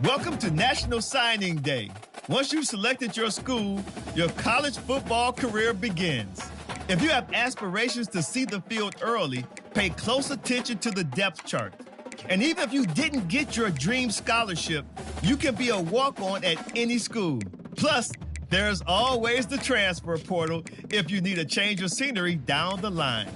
Welcome to National Signing Day. Once you've selected your school, your college football career begins. If you have aspirations to see the field early, pay close attention to the depth chart. And even if you didn't get your dream scholarship, you can be a walk-on at any school. Plus, there's always the transfer portal if you need a change of scenery down the line.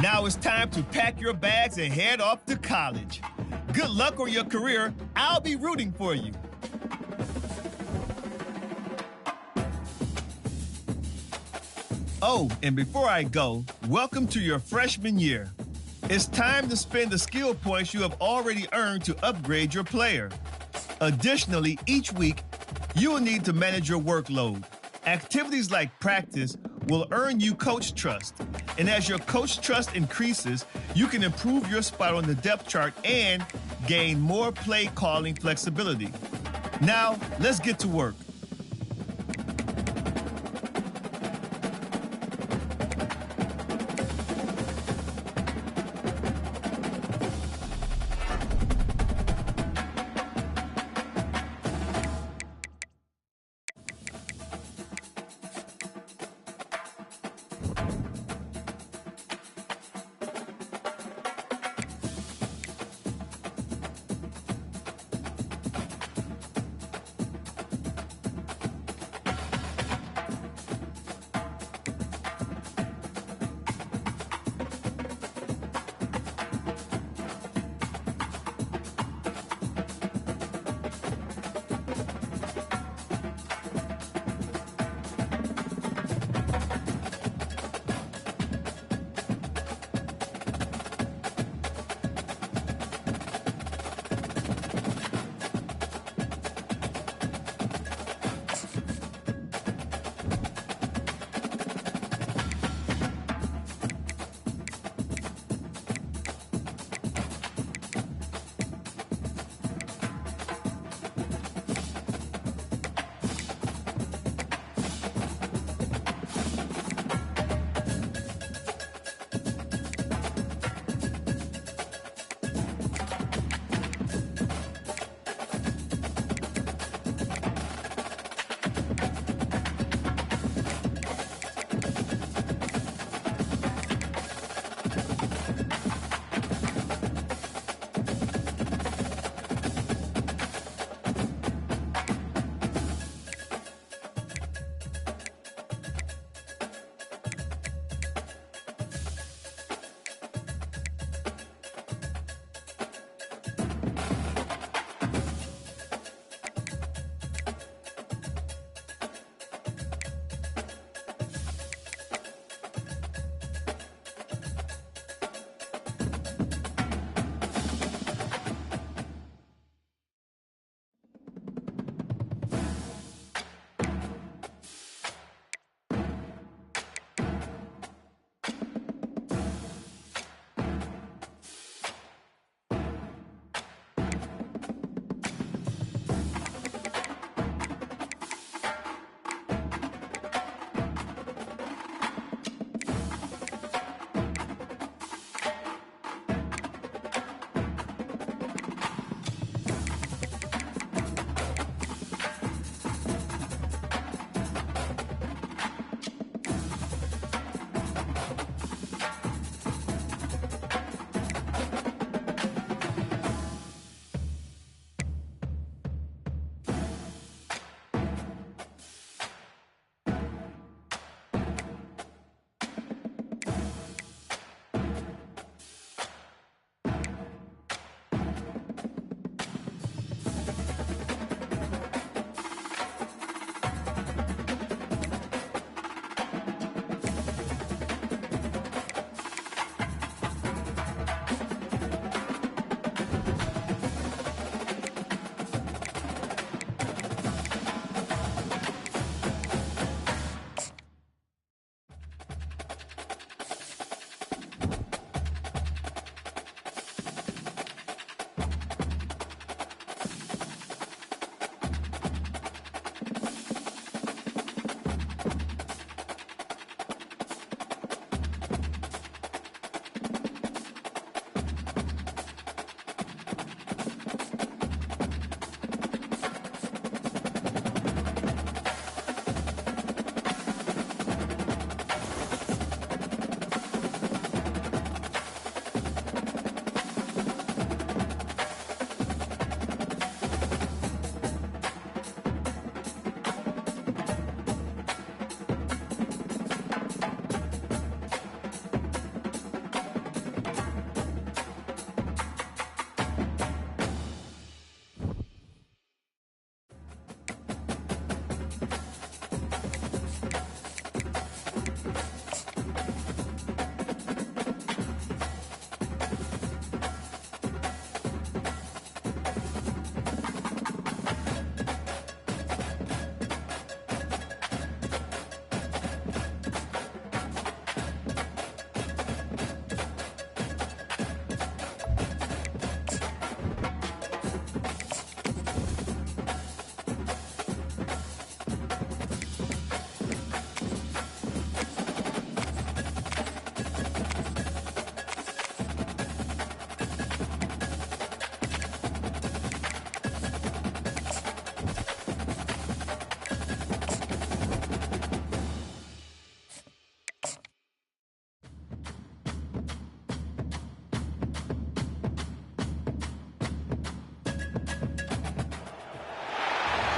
Now it's time to pack your bags and head off to college. Good luck on your career. I'll be rooting for you. Oh, and before I go, welcome to your freshman year. It's time to spend the skill points you have already earned to upgrade your player. Additionally, each week, you will need to manage your workload. Activities like practice will earn you coach trust. And as your coach trust increases, you can improve your spot on the depth chart and gain more play calling flexibility. Now, let's get to work.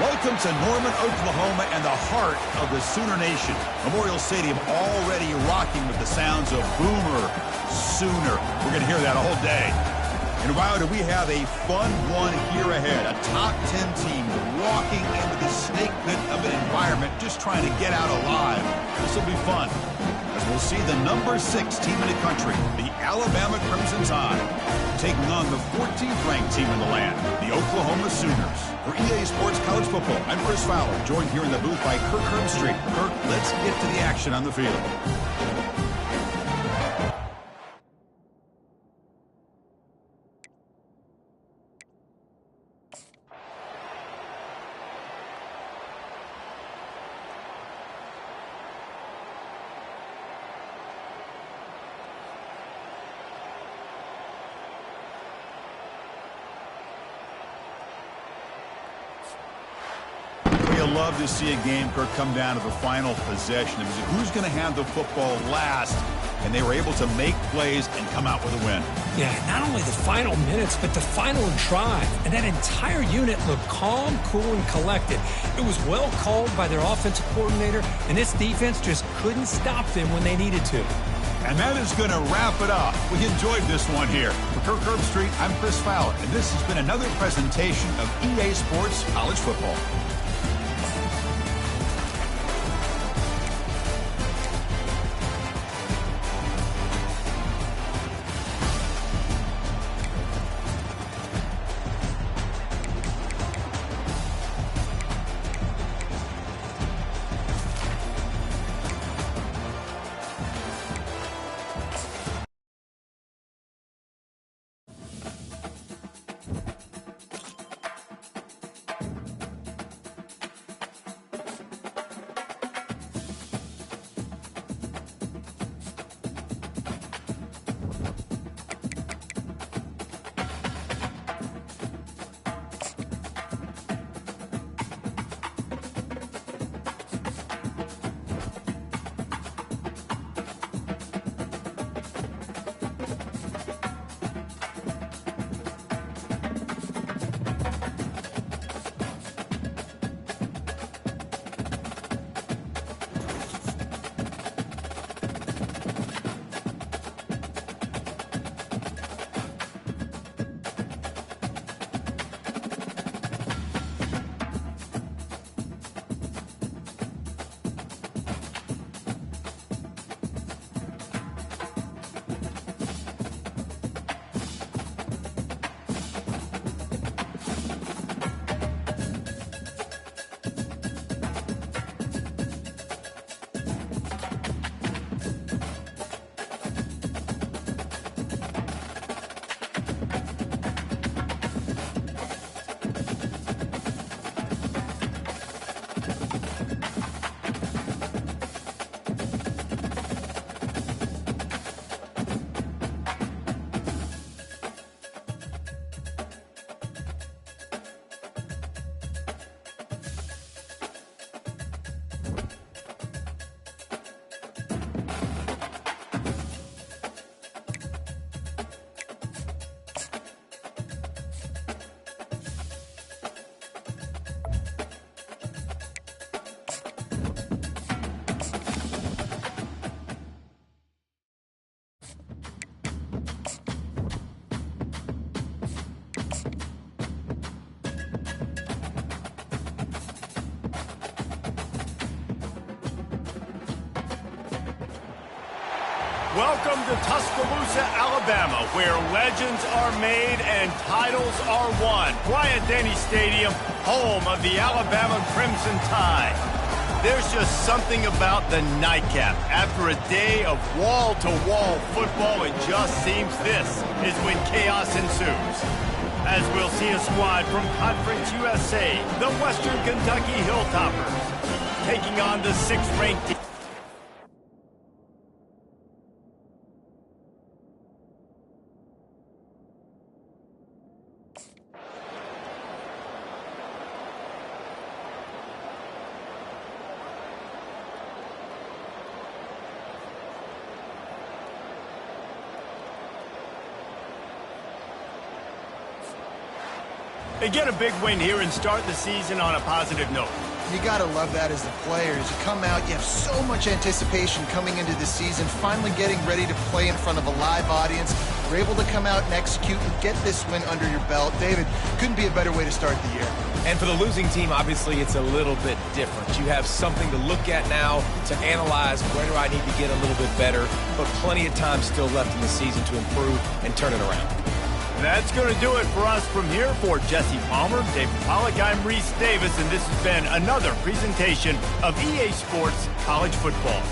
Welcome to Norman, Oklahoma, and the heart of the Sooner Nation. Memorial Stadium already rocking with the sounds of Boomer Sooner. We're going to hear that all day. And wow, do we have a fun one here ahead. A top 10 team walking into the snake pit of an environment, just trying to get out alive. This will be fun, as we'll see the number 6 team in the country, the Alabama Crimson Tide, taking on the 14th ranked team in the land, the Oklahoma Sooners. For EA Sports College Football, I'm Chris Fowler, joined here in the booth by Kirk Herbstreit. Kirk, let's get to the action on the field. Love to see a game, Kirk, come down to the final possession. It was who's going to have the football last, and they were able to make plays and come out with a win. Yeah, not only the final minutes, but the final drive. And that entire unit looked calm, cool, and collected. It was well called by their offensive coordinator, and this defense just couldn't stop them when they needed to. And that is going to wrap it up. We enjoyed this one here. For Kirk Herbstreit, I'm Chris Fowler, and this has been another presentation of EA Sports College Football. Welcome to Tuscaloosa, Alabama, where legends are made and titles are won. Bryant-Denny Stadium, home of the Alabama Crimson Tide. There's just something about the nightcap. After a day of wall-to-wall football, it just seems this is when chaos ensues. As we'll see a squad from Conference USA, the Western Kentucky Hilltoppers, taking on the 6th-ranked team. They get a big win here and start the season on a positive note. You gotta love that as the players. You come out, you have so much anticipation coming into the season, finally getting ready to play in front of a live audience. You're able to come out and execute and get this win under your belt. David, couldn't be a better way to start the year. And for the losing team, obviously, it's a little bit different. You have something to look at now, to analyze where do I need to get a little bit better, but plenty of time still left in the season to improve and turn it around. That's going to do it for us from here. For Jesse Palmer, David Pollack, I'm Reese Davis, and this has been another presentation of EA Sports College Football.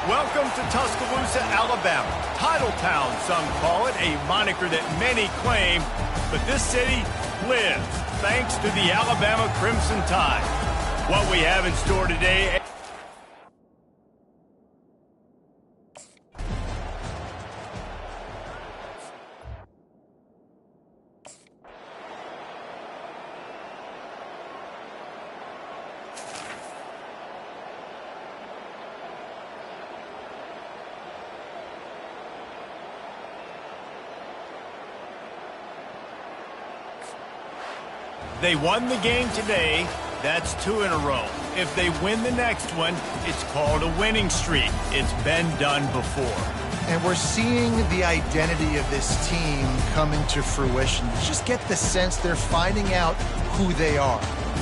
Welcome to Tuscaloosa, Alabama. Titletown, some call it, a moniker that many claim, but this city lives thanks to the Alabama Crimson Tide. What we have in store today... They won the game today. That's 2 in a row. If they win the next one, it's called a winning streak. It's been done before. And we're seeing the identity of this team come into fruition. You just get the sense they're finding out who they are,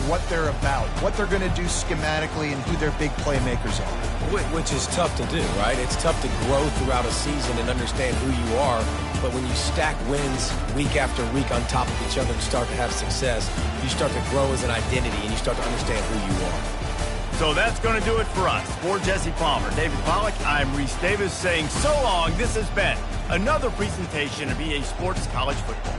what they're about, what they're going to do schematically, and who their big playmakers are. Which is tough to do, right? It's tough to grow throughout a season and understand who you are. But when you stack wins week after week on top of each other and start to have success, you start to grow as an identity and you start to understand who you are. So that's going to do it for us. For Jesse Palmer, David Pollack, I'm Reese Davis saying so long. This has been another presentation of EA Sports College Football.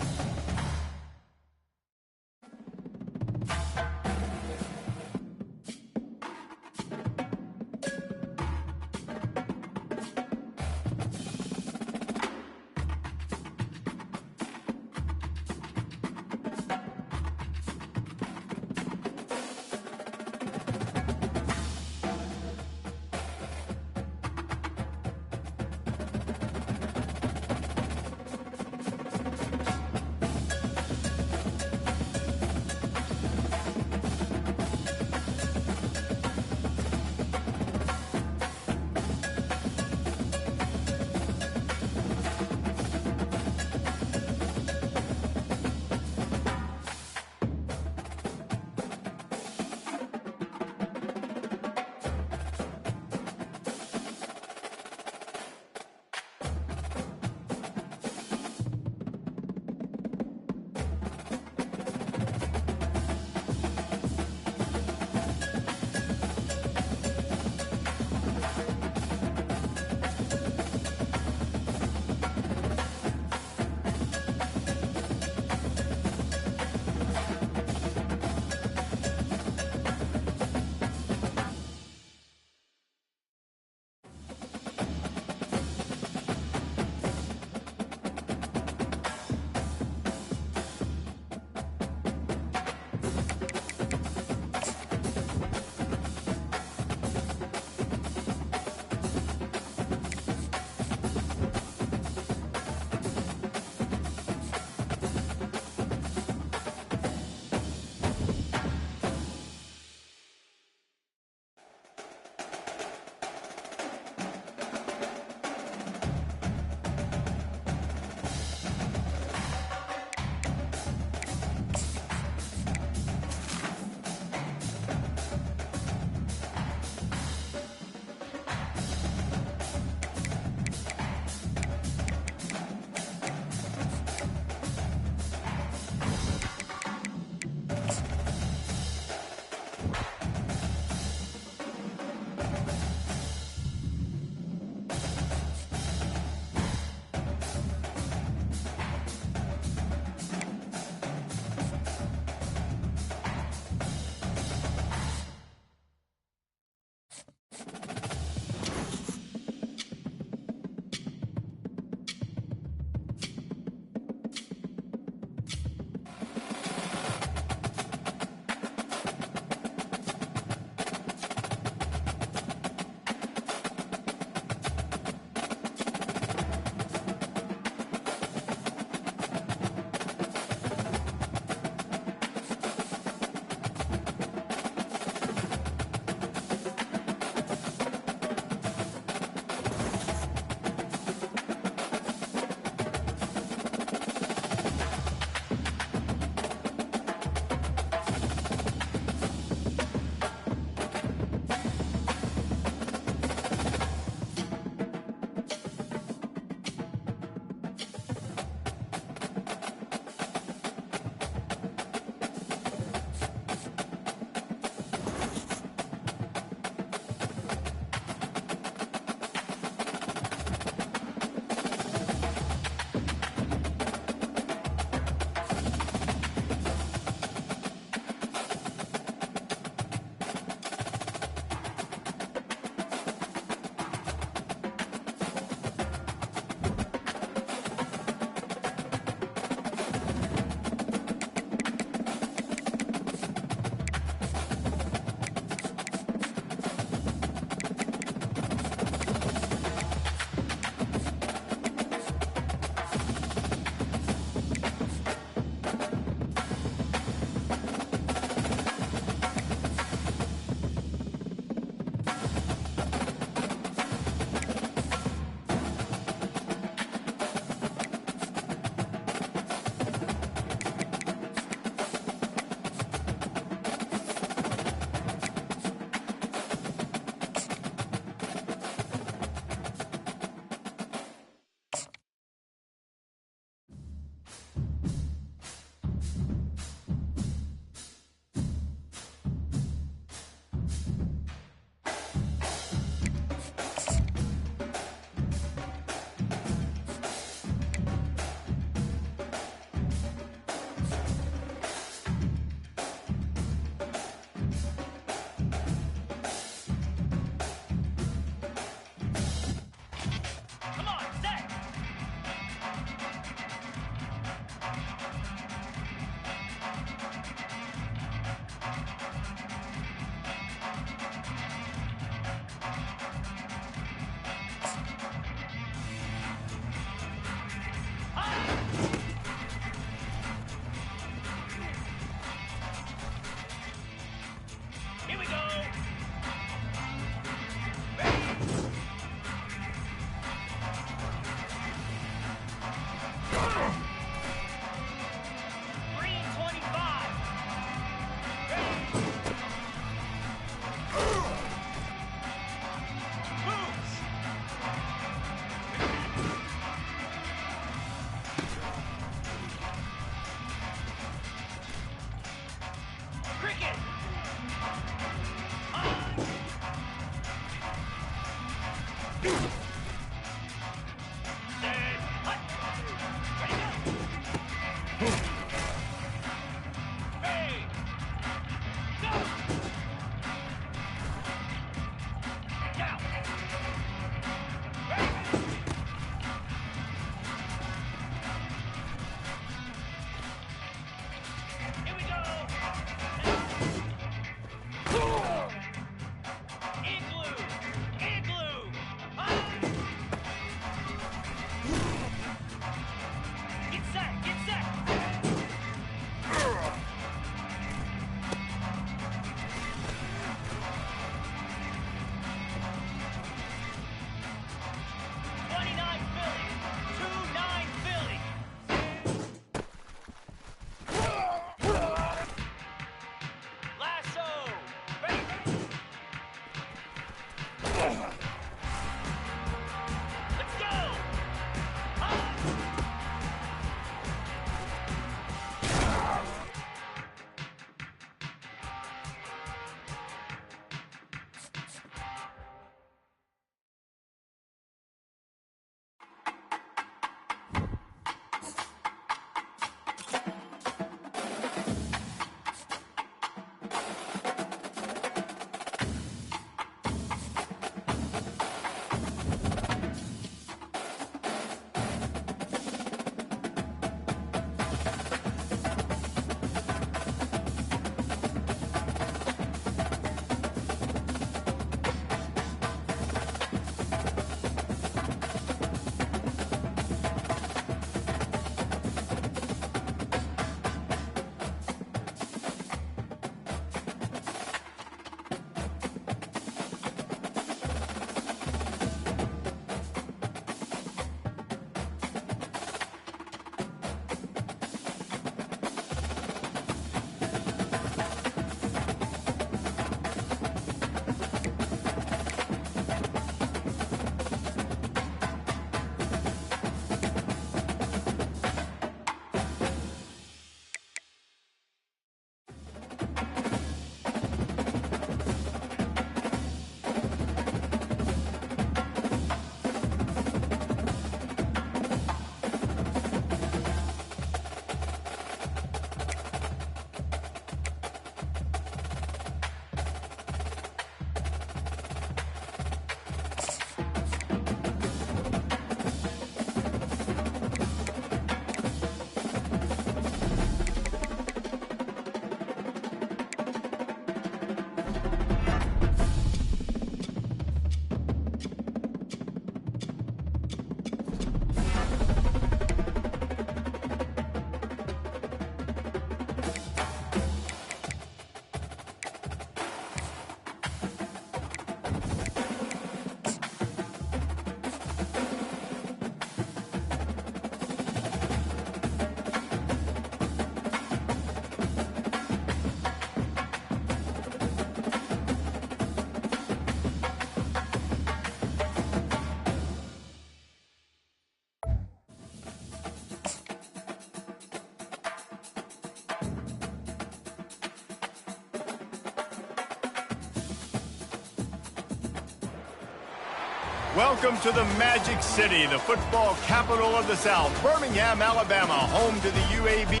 Welcome to the Magic City, the football capital of the South, Birmingham, Alabama, home to the UAB.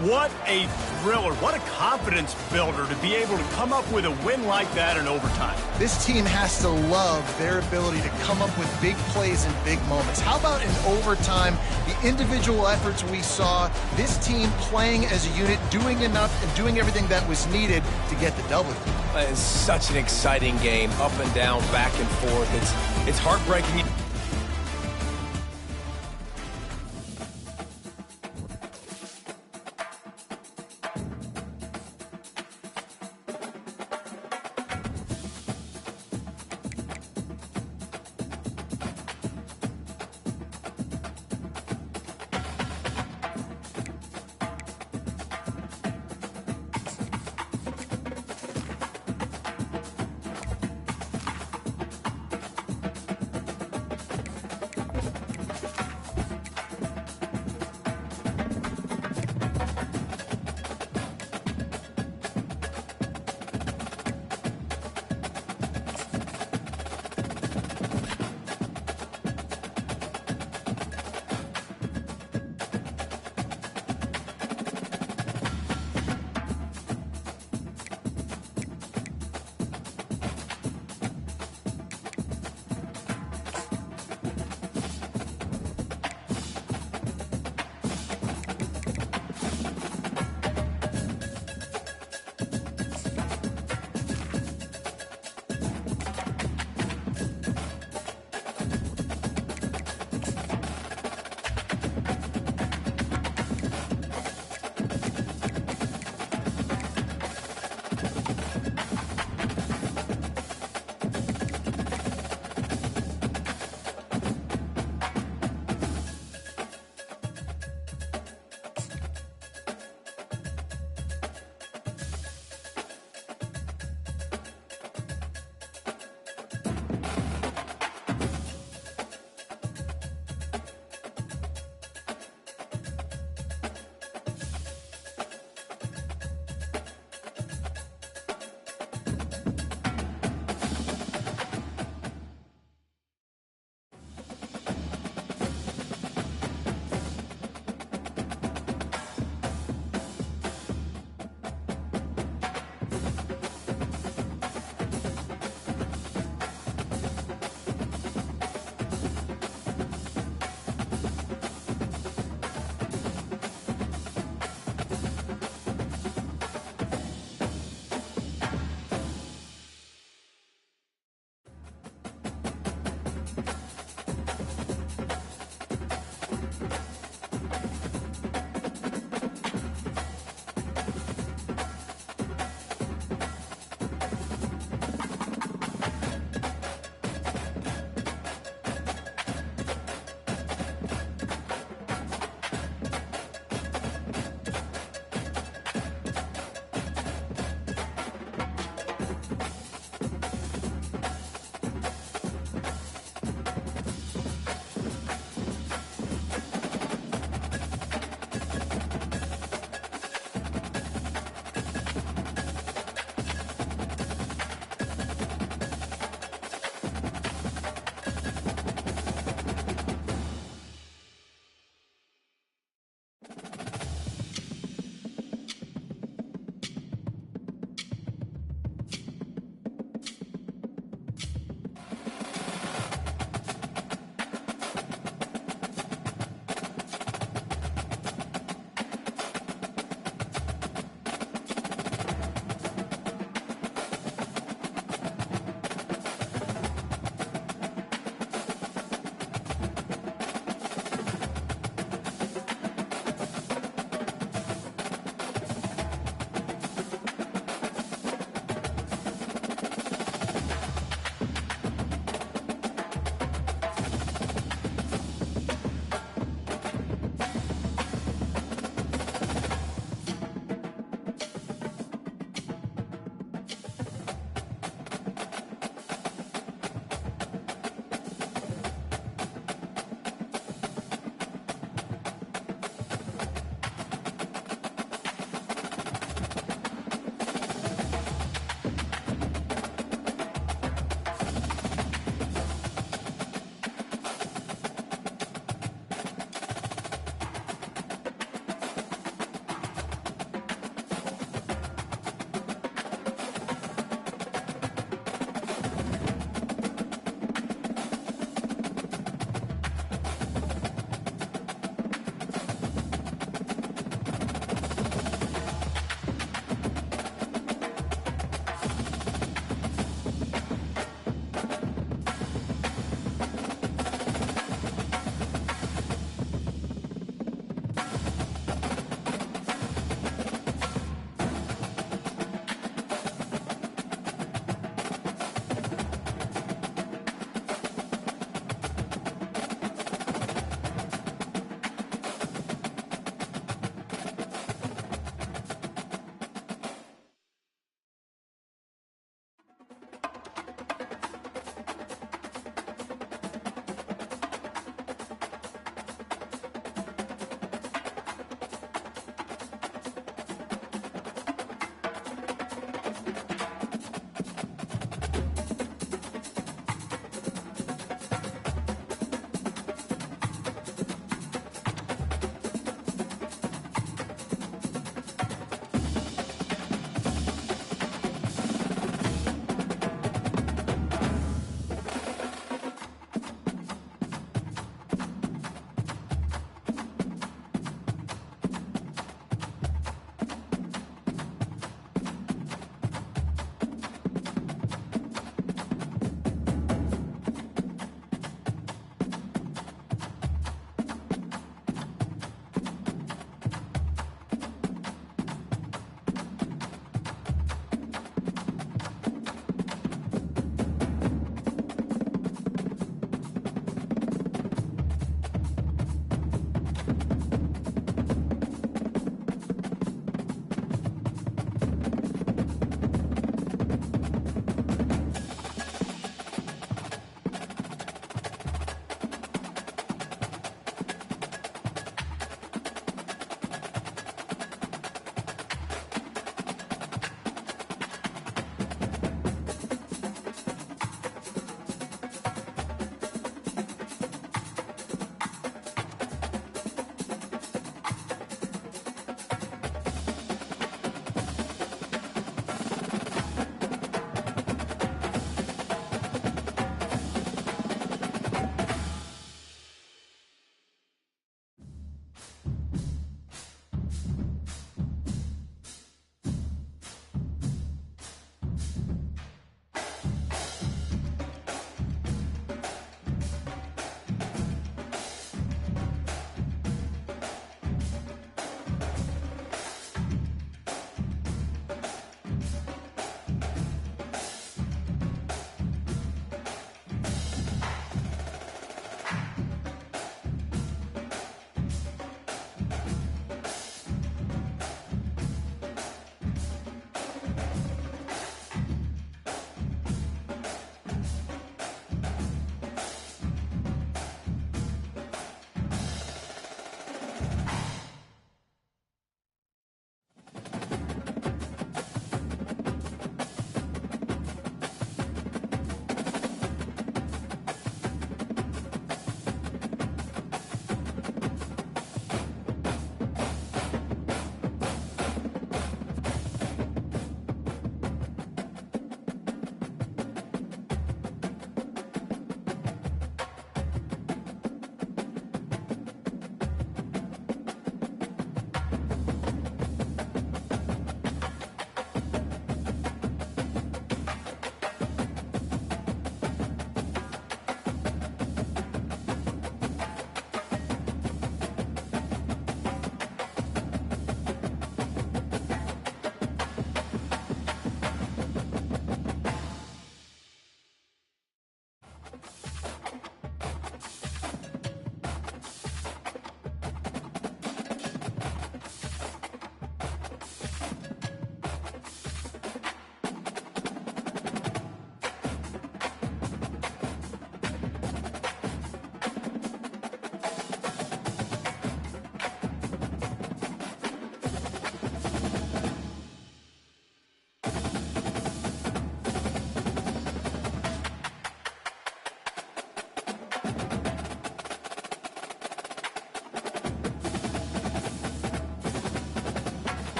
What a thriller. What a confidence builder to be able to come up with a win like that in overtime. This team has to love their ability to come up with big plays and big moments. How about in overtime, the individual efforts we saw, this team playing as a unit, doing enough and doing everything that was needed to get the W. It's such an exciting game, up and down, back and forth. It's heartbreaking.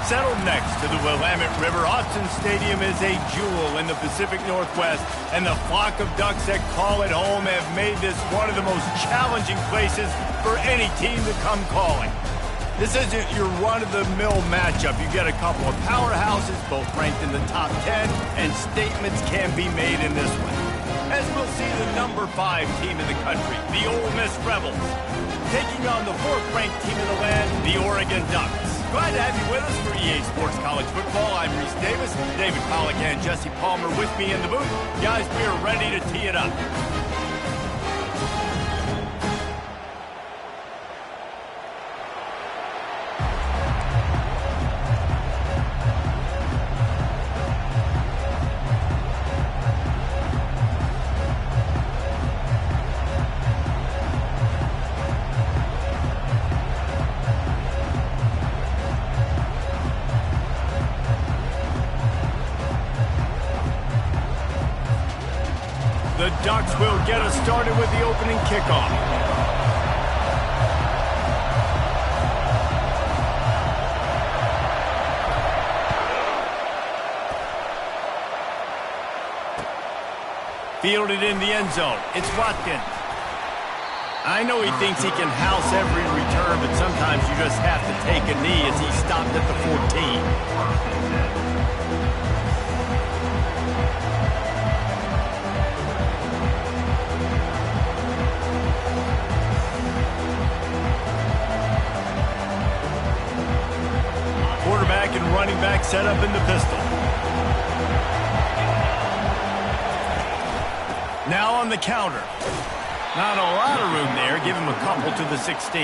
Settled next to the Willamette River, Autzen Stadium is a jewel in the Pacific Northwest, and the flock of Ducks that call it home have made this one of the most challenging places for any team to come calling. This isn't your run-of-the-mill matchup. You get a couple of powerhouses, both ranked in the top 10, and statements can be made in this one. As we'll see the number 5 team in the country, the Ole Miss Rebels, taking on the 4th-ranked team in the land, the Oregon Ducks. Glad to have you with us for EA Sports College Football. I'm Reese Davis, David Pollack and Jesse Palmer with me in the booth. Guys, we are ready to tee it up. The Ducks will get us started with the opening kickoff. Fielded in the end zone. It's Watkins. I know he thinks he can house every return, but sometimes you just have to take a knee as he stopped at the 14. Quarterback and running back set up in the pistol. Now on the counter. Not a lot of room there. Give him a couple to the 16.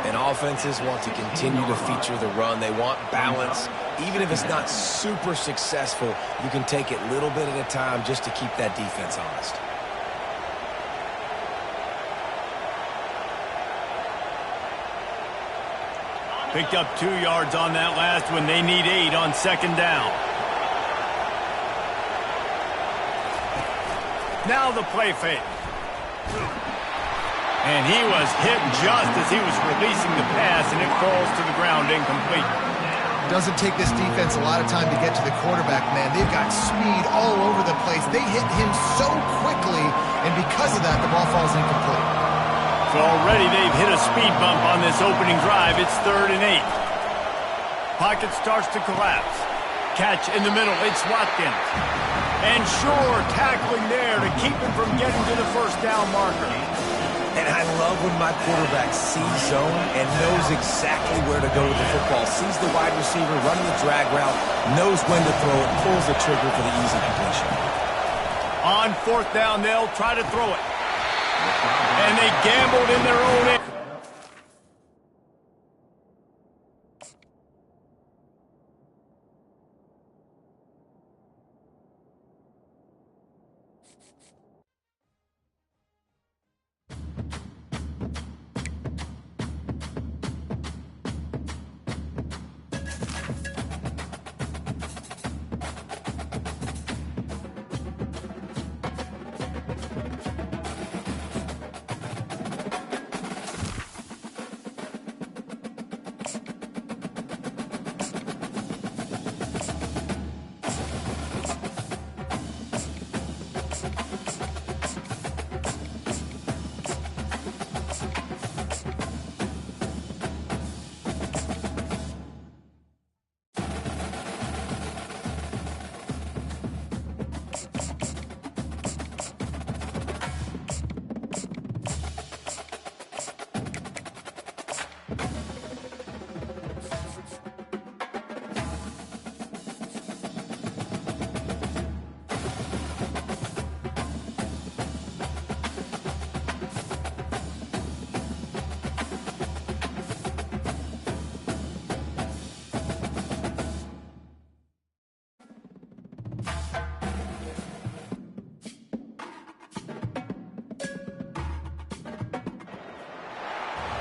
And offenses want to continue to feature the run. They want balance. Even if it's not super successful, you can take it little bit at a time just to keep that defense honest. Picked up 2 yards on that last one. They need 8 on second down. Now the play fake. And he was hit just as he was releasing the pass, and it falls to the ground incomplete. Doesn't take this defense a lot of time to get to the quarterback, man. They've got speed all over the place. They hit him so quickly, and because of that, the ball falls incomplete. So already they've hit a speed bump on this opening drive. It's 3rd and 8. Pocket starts to collapse. Catch in the middle. It's Watkins. And sure, tackling there to keep him from getting to the first down marker. And I love when my quarterback sees zone and knows exactly where to go with the football. Sees the wide receiver running the drag route, knows when to throw it, pulls the trigger for the easy completion. On 4th down, they'll try to throw it. And they gambled in their own end.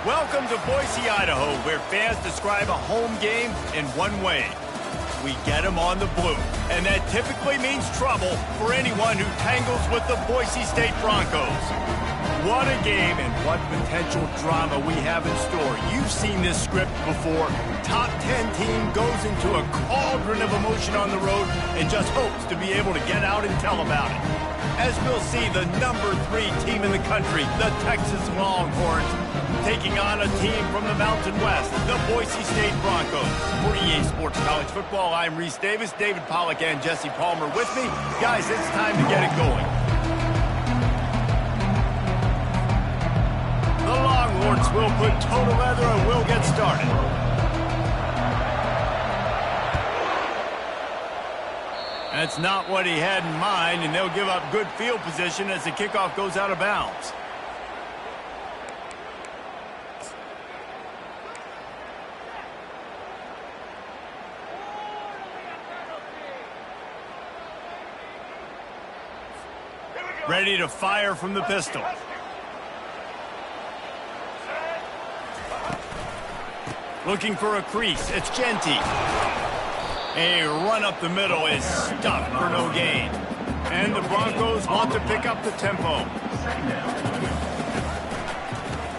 Welcome to Boise, Idaho, where fans describe a home game in one way. We get them on the blue, and that typically means trouble for anyone who tangles with the Boise State Broncos. What a game and what potential drama we have in store. You've seen this script before. Top 10 team goes into a cauldron of emotion on the road and just hopes to be able to get out and tell about it. As we'll see, the number 3 team in the country, the Texas Longhorns, taking on a team from the Mountain West, the Boise State Broncos. For EA Sports College Football, I'm Reese Davis, David Pollack, and Jesse Palmer with me. Guys, it's time to get it going. The Longhorns will put total leather and we'll get started. That's not what he had in mind, and they'll give up good field position as the kickoff goes out of bounds. Ready to fire from the pistol. Looking for a crease. It's Genty. A run up the middle is stuffed for no gain. And the Broncos want to pick up the tempo.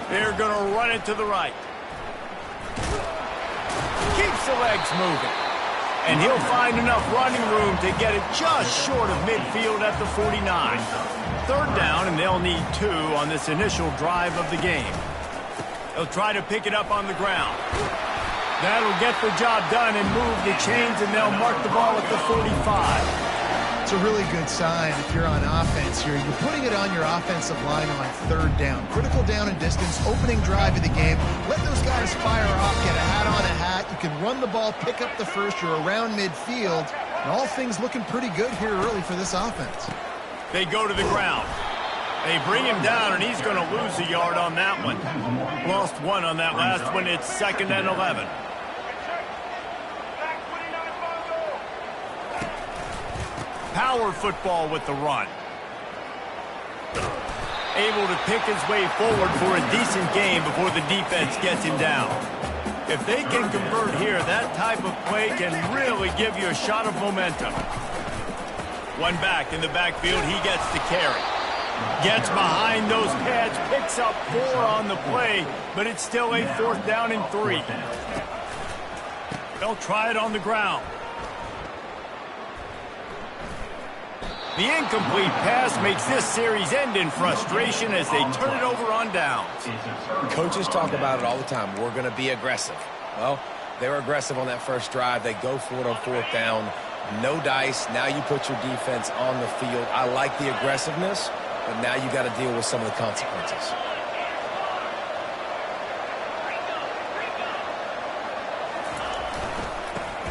They're going to run it to the right. Keeps the legs moving. And he'll find enough running room to get it just short of midfield at the 49. Third down, and they'll need 2 on this initial drive of the game. They'll try to pick it up on the ground. That'll get the job done and move the chains, and they'll mark the ball at the 45. It's a really good sign if you're on offense here. You're putting it on your offensive line on third down. Critical down and distance, opening drive of the game. Let those guys fire off, get a hat on a hat. You can run the ball, pick up the first. You're around midfield. And all things looking pretty good here early for this offense. They go to the ground. They bring him down, and he's going to lose a yard on that one. Lost 1 on that last one. It's 2nd and 11. Power football with the run. Able to pick his way forward for a decent game before the defense gets him down. If they can convert here, that type of play can really give you a shot of momentum. One back in the backfield, he gets the carry. Gets behind those pads, picks up 4 on the play, but it's still a 4th down and 3. They'll try it on the ground. The incomplete pass makes this series end in frustration as they turn it over on downs. Coaches talk about it all the time. We're going to be aggressive. Well, they were aggressive on that first drive. They go for it on 4th down. No dice. Now you put your defense on the field. I like the aggressiveness, but now you got to deal with some of the consequences.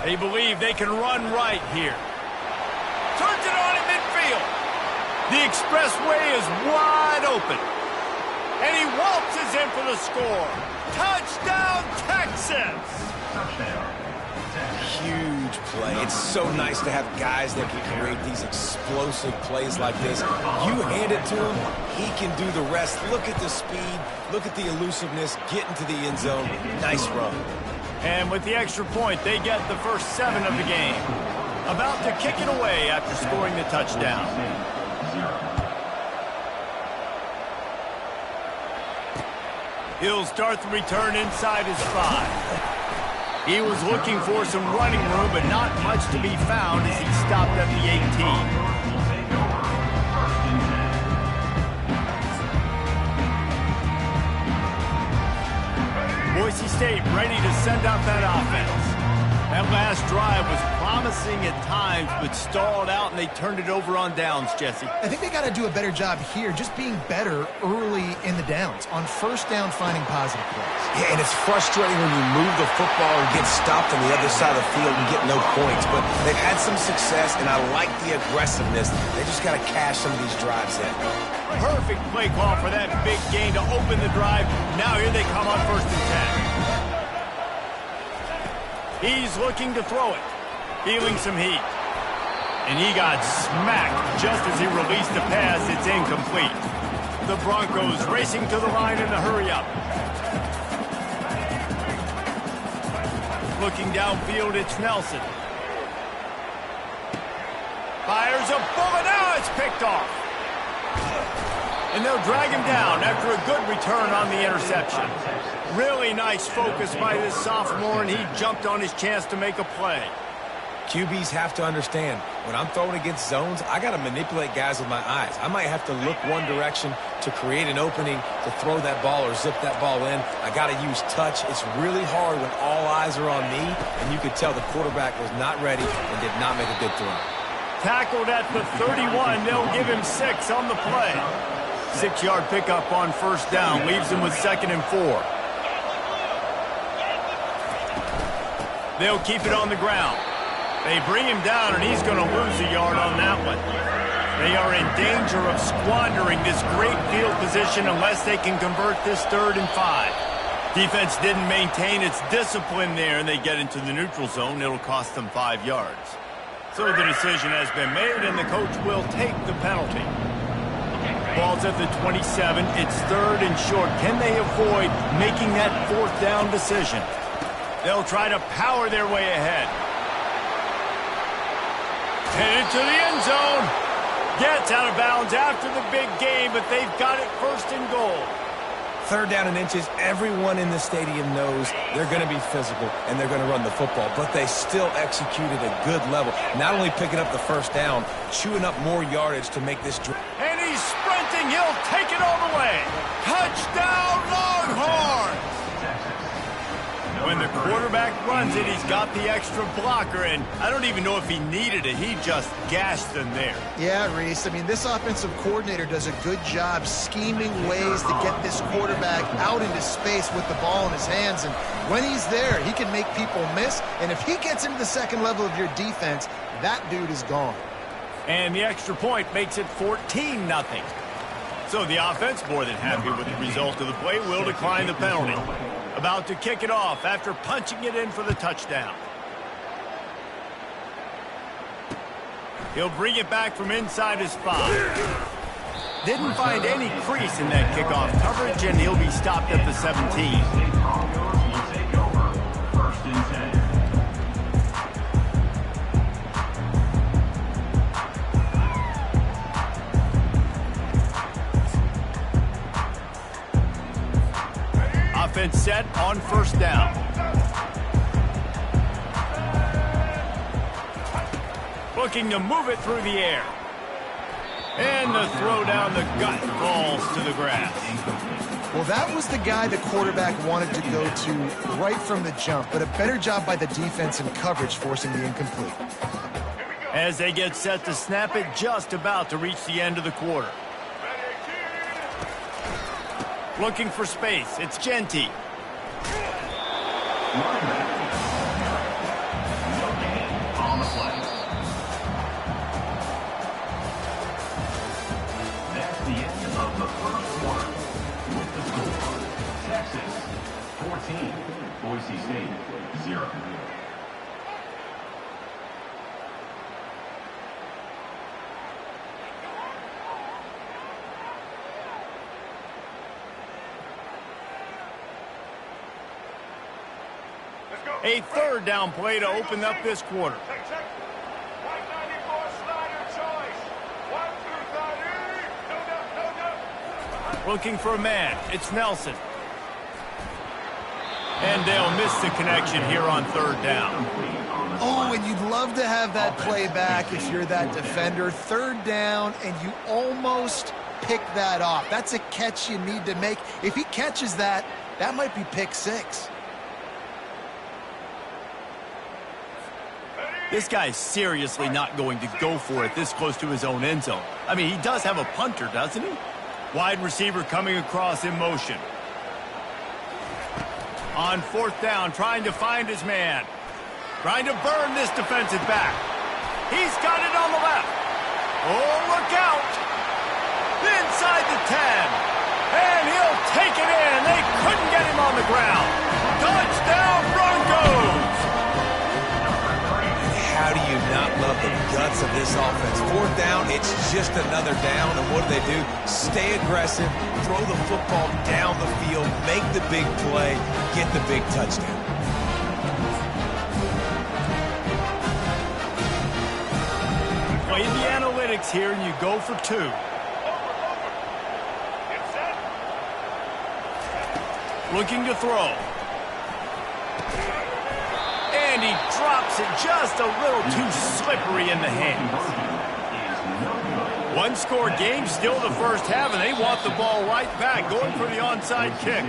They believe they can run right here. Turns it on in midfield. The expressway is wide open. And he waltzes in for the score. Touchdown, Texas! Huge play. It's so nice to have guys that can create these explosive plays like this. You hand it to him, he can do the rest. Look at the speed. Look at the elusiveness. Get into the end zone. Nice run. And with the extra point, they get the first 7 of the game. About to kick it away after scoring the touchdown. He'll start the return inside his 5. He was looking for some running room, but not much to be found as he stopped at the 18. Boise State ready to send out that offense. That last drive was promising at times, but stalled out, and they turned it over on downs, Jesse. I think they got to do a better job here, just being better early in the downs. On first down, finding positive plays. Yeah, and it's frustrating when you move the football and get stopped on the other side of the field and get no points. But they've had some success, and I like the aggressiveness. They just got to cash some of these drives in. Perfect play call for that big gain to open the drive. Now here they come on 1st and 10. He's looking to throw it. Feeling some heat. And he got smacked just as he released the pass. It's incomplete. The Broncos racing to the line in the hurry-up. Looking downfield, it's Nelson. Fires a bullet. Now it's picked off. And they'll drag him down after a good return on the interception. Really nice focus by this sophomore, and he jumped on his chance to make a play. QBs have to understand, when I'm throwing against zones, I got to manipulate guys with my eyes. I might have to look one direction to create an opening to throw that ball or zip that ball in. I got to use touch. It's really hard when all eyes are on me, and you could tell the quarterback was not ready and did not make a good throw. Tackled at the 31. They'll give him 6 on the play. 6-yard pickup on first down. Leaves him with 2nd and 4. They'll keep it on the ground. They bring him down, and he's going to lose a yard on that one. They are in danger of squandering this great field position unless they can convert this 3rd and 5. Defense didn't maintain its discipline there, and they get into the neutral zone. It'll cost them 5 yards. So the decision has been made, and the coach will take the penalty. Ball's at the 27. It's 3rd and short. Can they avoid making that 4th down decision? They'll try to power their way ahead. Headed to the end zone. Gets out of bounds after the big game, but they've got it 1st and goal. 3rd down and inches, everyone in the stadium knows they're going to be physical and they're going to run the football, but they still executed a good level. Not only picking up the 1st down, chewing up more yardage to make this drive. And he's sprinting. He'll take it all the way. Touchdown, Longhorns! When the quarterback runs it, he's got the extra blocker, and I don't even know if he needed it. He just gashed them there. Yeah, Reese. I mean, this offensive coordinator does a good job scheming ways to get this quarterback out into space with the ball in his hands. And when he's there, he can make people miss. And if he gets into the 2nd level of your defense, that dude is gone. And the extra point makes it 14-0. So the offense, more than happy with the result of the play, will decline the penalty. About to kick it off after punching it in for the touchdown. He'll bring it back from inside his 5. Didn't find any crease in that kickoff coverage, and he'll be stopped at the 17. Offense set on 1st down. Looking to move it through the air. And the throw down the gut falls to the grass. Well, that was the guy the quarterback wanted to go to right from the jump, but a better job by the defense in coverage forcing the incomplete. As they get set to snap it, just about to reach the end of the quarter. Looking for space. It's Genty. On the play. That's the end of the 1st quarter. With the score, Texas 14, Boise State 0. A 3rd down play to open up this quarter. Looking for a man. It's Nelson. And they'll miss the connection here on 3rd down. Oh, and you'd love to have that play back if you're that defender. 3rd down, and you almost pick that off. That's a catch you need to make. If he catches that, that might be pick 6. This guy's seriously not going to go for it this close to his own end zone. I mean, he does have a punter, doesn't he? Wide receiver coming across in motion. On 4th down, trying to find his man. Trying to burn this defensive back. He's got it on the left. Oh, look out. Inside the 10. And he'll take it in. They couldn't get him on the ground. Touchdown, Broncos. How do you not love the guts of this offense? 4th down, it's just another down, and what do? Stay aggressive, throw the football down the field, make the big play, get the big touchdown. Play the analytics here, and you go for 2. Looking to throw. And he drops it just a little too slippery in the hands. One-score game, still the first half, and they want the ball right back, going for the onside kick.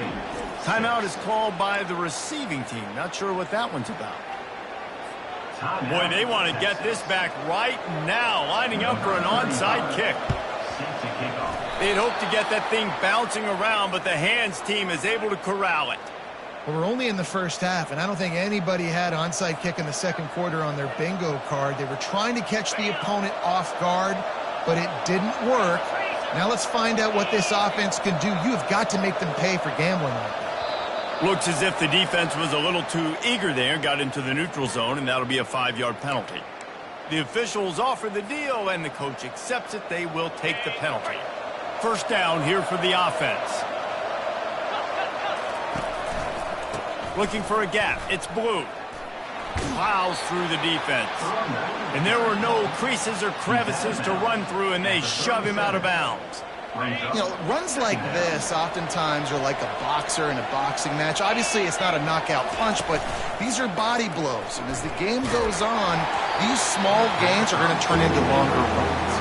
Timeout is called by the receiving team. Not sure what that one's about. Boy, they want to get this back right now, lining up for an onside kick. They'd hope to get that thing bouncing around, but the hands team is able to corral it. Well, we're only in the first half, and I don't think anybody had onside kick in the second quarter on their bingo card. They were trying to catch the opponent off guard, but it didn't work. Now let's find out what this offense can do. You have got to make them pay for gambling like that. Looks as if the defense was a little too eager there, got into the neutral zone, and that'll be a 5-yard penalty. The officials offer the deal, and the coach accepts it. They will take the penalty. First down here for the offense. Looking for a gap. It's Blue. Plows through the defense. And there were no creases or crevices to run through, and they shove him out of bounds. You know, runs like this oftentimes are like a boxer in a boxing match. Obviously, it's not a knockout punch, but these are body blows. And as the game goes on, these small gains are going to turn into longer runs.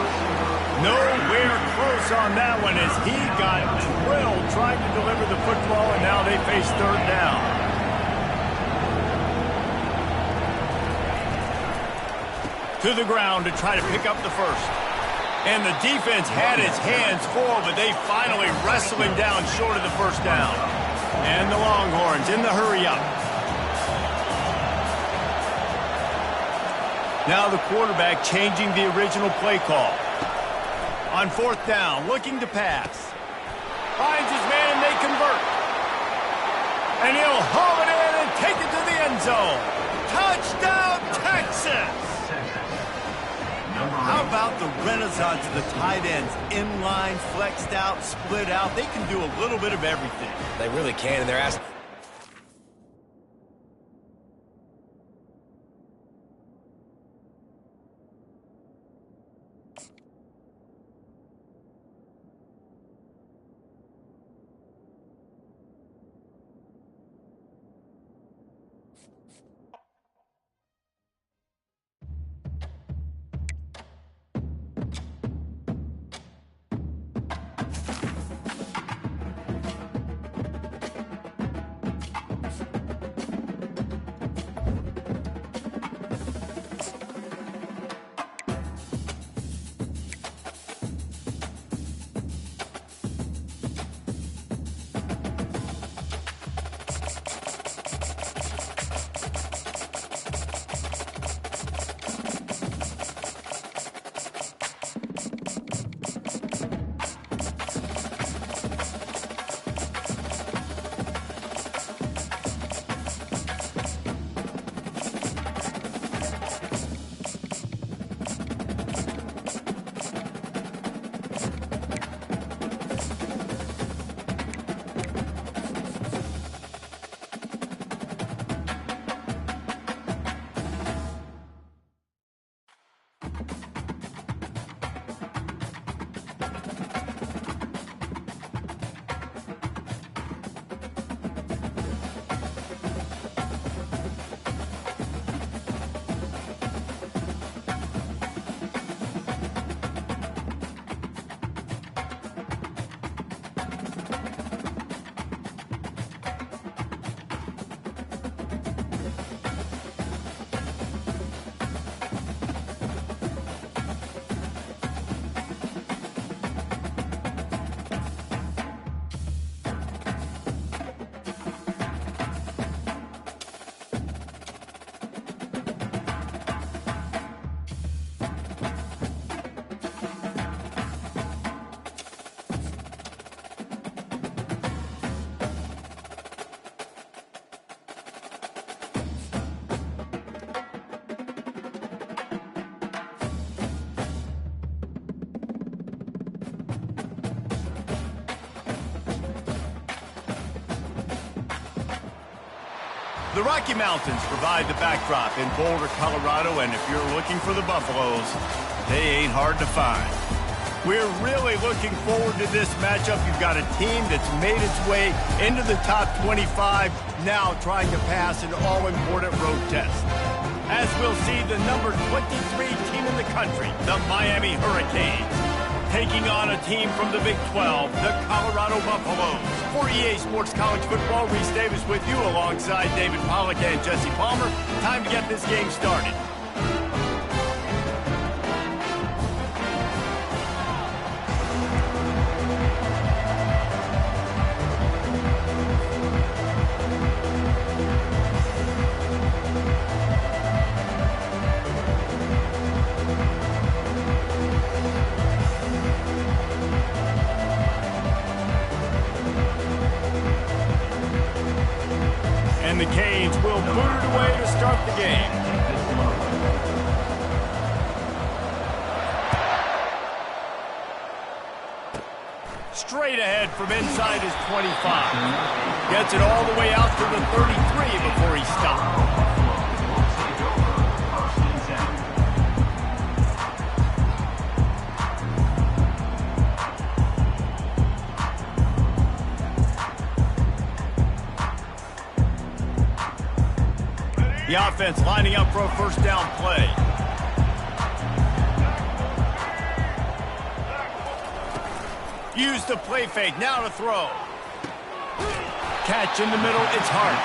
Nowhere close on that one as he got drilled trying to deliver the football, and now they face third down. To the ground to try to pick up the first. And the defense had his hands full, but they finally wrestle him down short of the first down. And the Longhorns in the hurry-up. Now the quarterback changing the original play call. On fourth down, looking to pass. Finds his man, and they convert. And he'll haul it in and take it to the end zone. Touchdown, Texas! How about the renaissance of the tight ends? Inline, flexed out, split out. They can do a little bit of everything. They really can, and they're asking. The Rocky Mountains provide the backdrop in Boulder, Colorado, and if you're looking for the Buffaloes, they ain't hard to find. We're really looking forward to this matchup. You've got a team that's made its way into the top 25, now trying to pass an all-important road test. As we'll see, the number 23 team in the country, the Miami Hurricanes, taking on a team from the Big 12, the Colorado Buffaloes. For EA Sports College Football, Reese Davis with you alongside David Pollack and Jesse Palmer. Time to get this game started. And the Canes will boot it away to start the game. Straight ahead from inside his 25. Gets it all the way out to the 33 before he stops. The offense lining up for a first down play. Use the play fake, now to throw. Catch in the middle, it's Hart.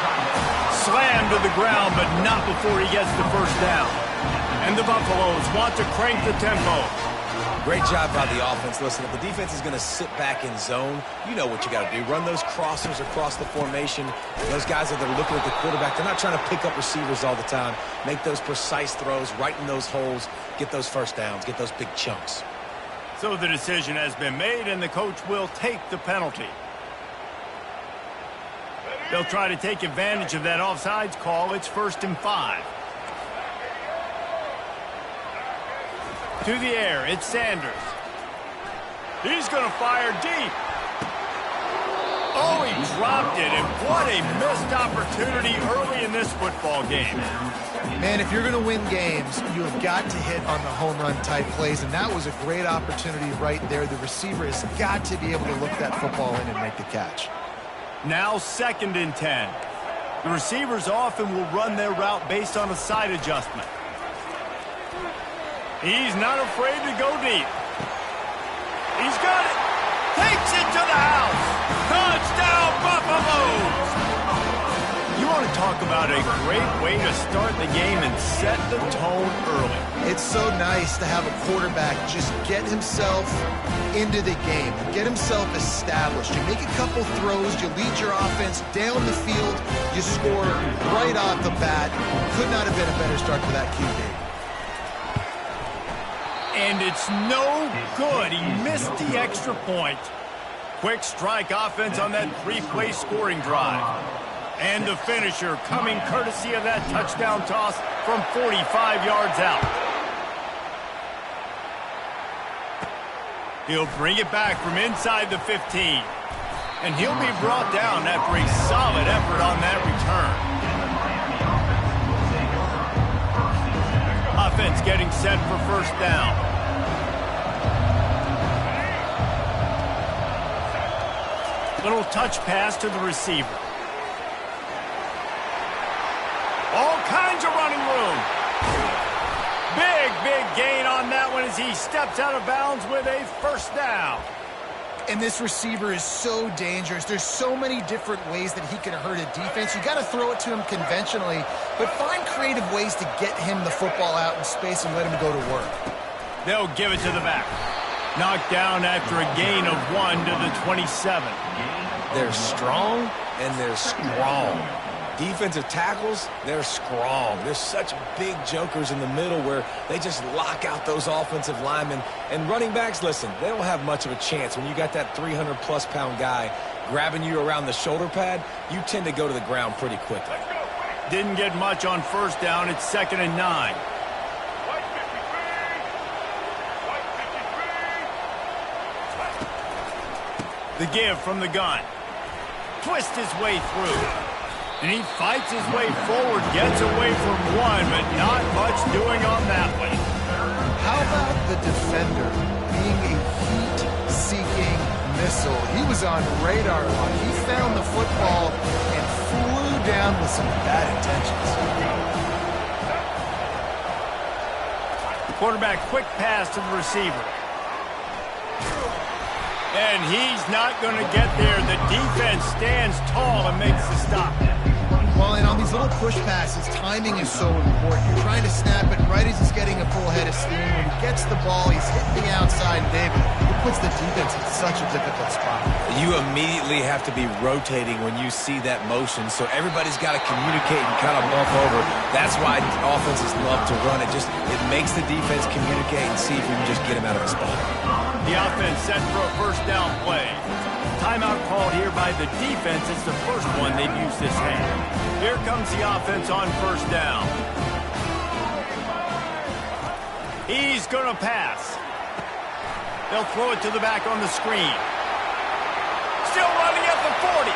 Slammed to the ground, but not before he gets the first down. And the Buffaloes want to crank the tempo. Great job by the offense. Listen, if the defense is going to sit back in zone, you know what you got to do. Run those crossers across the formation. Those guys that are looking at the quarterback, they're not trying to pick up receivers all the time. Make those precise throws, right in those holes, get those first downs, get those big chunks. So the decision has been made, and the coach will take the penalty. They'll try to take advantage of that offsides call. It's 1st and 5. To the air, it's Sanders. He's going to fire deep. Oh, he dropped it, and what a missed opportunity early in this football game. Man, if you're going to win games, you have got to hit on the home run type plays, and that was a great opportunity right there. The receiver has got to be able to look that football in and make the catch. Now 2nd and 10. The receivers often will run their route based on a side adjustment. He's not afraid to go deep. He's got it. Takes it to the house. Touchdown, Buffaloes! You want to talk about a great way to start the game and set the tone early. It's so nice to have a quarterback just get himself into the game, get himself established. You make a couple throws, you lead your offense down the field, you score right off the bat. Could not have been a better start for that QB. And it's no good. He missed the extra point. Quick strike offense on that 3-play scoring drive. And the finisher coming courtesy of that touchdown toss from 45 yards out. He'll bring it back from inside the 15. And he'll be brought down after a solid effort on that return. Offense getting set for first down. Little touch pass to the receiver. All kinds of running room. Big gain on that one as he steps out of bounds with a first down. And this receiver is so dangerous. There's so many different ways that he can hurt a defense. You got to throw it to him conventionally, but find creative ways to get him the football out in space and let him go to work. They'll give it to the back. Knocked down after a gain of 1 to the 27. They're strong and they're strong. Defensive tackles, they're strong. There's such big jokers in the middle where they just lock out those offensive linemen. And running backs, listen, they don't have much of a chance. When you got that 300-plus pound guy grabbing you around the shoulder pad, you tend to go to the ground pretty quickly. Didn't get much on first down. It's 2nd and 9. The give from the gun. Twist his way through. And he fights his way forward, gets away from one, but not much doing on that one. How about the defender being a missile. He was on radar lock. He found the football and flew down with some bad intentions. Quarterback quick pass to the receiver. And he's not going to get there. The defense stands tall and makes the stop. Well, and on these little push passes, timing is so important. You're trying to snap it right as he's getting a full head of steam. When he gets the ball, he's hitting the outside, and David, it puts the defense in such a difficult spot. You immediately have to be rotating when you see that motion, so everybody's got to communicate and kind of bump over. That's why offenses love to run it. It makes the defense communicate and see if you can just get him out of the spot. The offense set for a first down play. Timeout called here by the defense. It's the first one they've used this hand. Here comes the offense on first down. He's going to pass. They'll throw it to the back on the screen. Still running at the 40.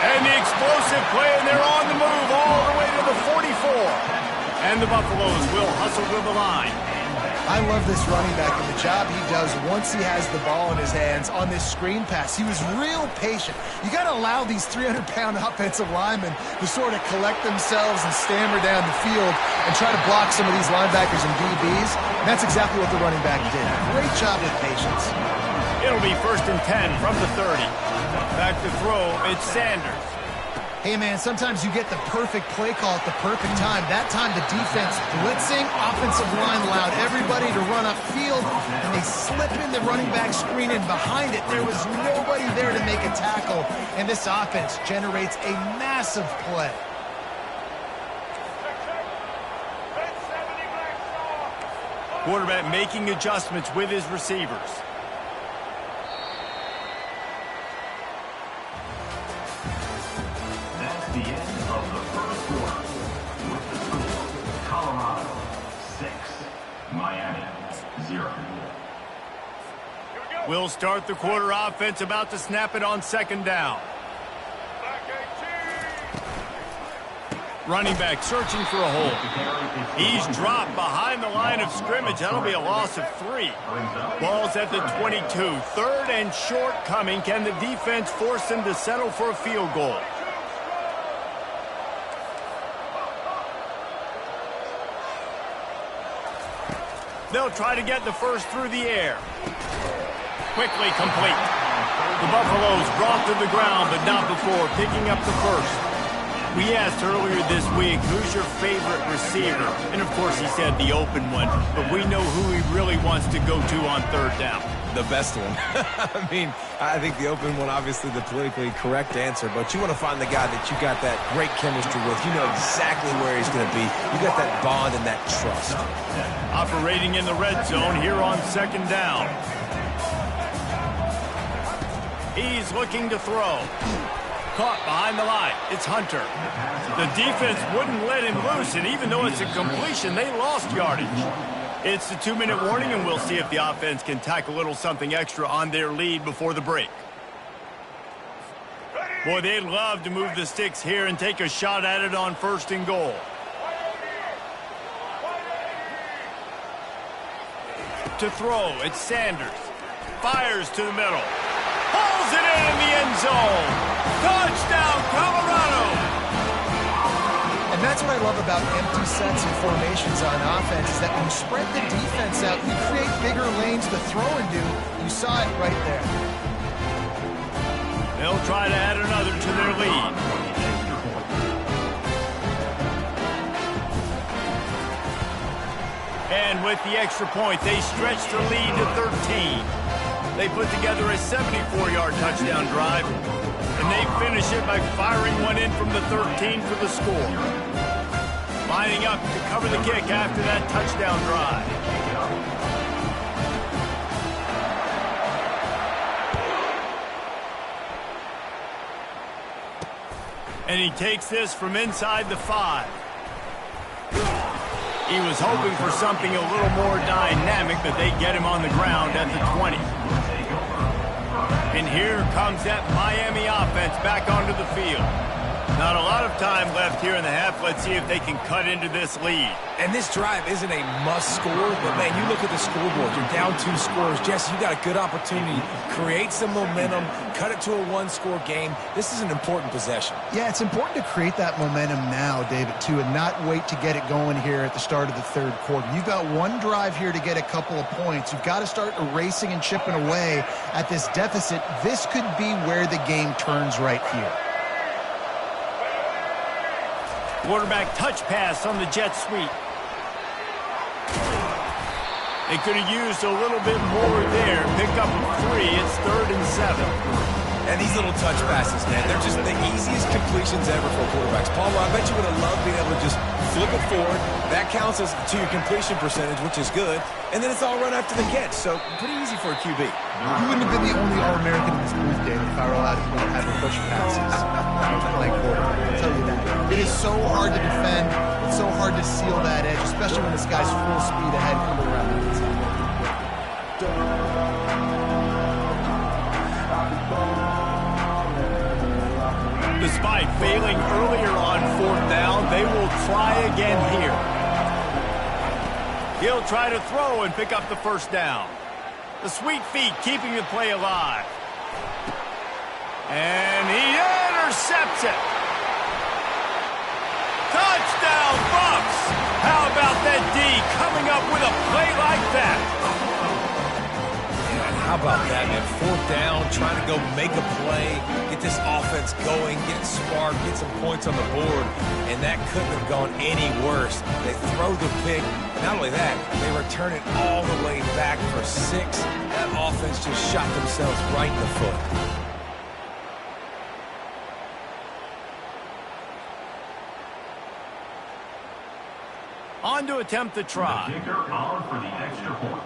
And the explosive play, and they're on the move all the way to the 44. And the Buffaloes will hustle to the line. I love this running back and the job he does once he has the ball in his hands on this screen pass. He was real patient. You got to allow these 300-pound offensive linemen to sort of collect themselves and stammer down the field and try to block some of these linebackers and DBs. And that's exactly what the running back did. Great job with patience. It'll be 1st and 10 from the 30. Back to throw, it's Sanders. Hey, man, sometimes you get the perfect play call at the perfect time. That time the defense blitzing, offensive line allowed everybody to run upfield, and they slip in the running back screen, and behind it there was nobody there to make a tackle, and this offense generates a massive play. Quarterback making adjustments with his receivers. The end of the first quarter with the score Colorado 6, Miami 0. We'll start the quarter offense, about to snap it on 2nd down. Running back searching for a hole. He's dropped behind the line of scrimmage. That'll be a loss of 3. Ball's at the 22. 3rd and short coming. Can the defense force them to settle for a field goal? They'll try to get the first through the air. Quickly complete. The Buffaloes brought to the ground, but not before picking up the first. We asked earlier this week, who's your favorite receiver? And of course he said the open one, but we know who he really wants to go to on 3rd down. The best one. I mean, I think the open one, obviously the politically correct answer, but you want to find the guy that you got that great chemistry with. You know exactly where he's going to be. You got that bond and that trust. Operating in the red zone here on 2nd down. He's looking to throw. Caught behind the line. It's Hunter. The defense wouldn't let him loose, and even though it's a completion, they lost yardage. It's the 2-minute warning, and we'll see if the offense can tack a little something extra on their lead before the break. Boy, they'd love to move the sticks here and take a shot at it on 1st and goal. To throw, it's Sanders. Fires to the middle. Pulls it in the end zone. Touchdown, Colorado! And that's what I love about empty sets and formations on offense, is that when you spread the defense out, you create bigger lanes to throw into. You saw it right there. They'll try to add another to their lead. And with the extra point, they stretch the lead to 13. They put together a 74-yard touchdown drive, and they finish it by firing one in from the 13 for the score. Lining up to cover the kick after that touchdown drive. And he takes this from inside the 5. He was hoping for something a little more dynamic, but they get him on the ground at the 20. And here comes that Miami offense back onto the field. Not a lot of time left here in the half. Let's see if they can cut into this lead. And this drive isn't a must score, but, man, you look at the scoreboard. You're down 2 scores. Jesse, you got a good opportunity. Create some momentum. Cut it to a 1-score game. This is an important possession. Yeah, it's important to create that momentum now, David, too, and not wait to get it going here at the start of the third quarter. You've got one drive here to get a couple of points. You've got to start erasing and chipping away at this deficit. This could be where the game turns right here. Quarterback touch pass on the jet sweep. They could have used a little bit more there. Pick up 3. It's 3rd and 7. And these little touch passes, man, they're just the easiest completions ever for quarterbacks. Palmer, I bet you would have loved being able to just flip it forward. That counts as to your completion percentage, which is good. And then it's all run after the catch. So pretty easy for a QB. You wouldn't have been the only All-American in this booth, David, if I were allowed to have a push passes. I was playing quarterback. I'll tell you that. It is so hard to defend. It's so hard to seal that edge, especially when this guy's full speed ahead coming around the inside. Despite failing earlier on 4th down, they will try again here. He'll try to throw and pick up the 1st down. The sweet feet keeping the play alive. And he intercepts it. Touchdown, Bucks! How about that D coming up with a play like that? How about that, man? 4th down, trying to go make a play, get this offense going, get it sparked, get some points on the board, and that couldn't have gone any worse. They throw the pick. Not only that, they return it all the way back for 6. That offense just shot themselves right in the foot. On to attempt the try. The kicker on for the extra point.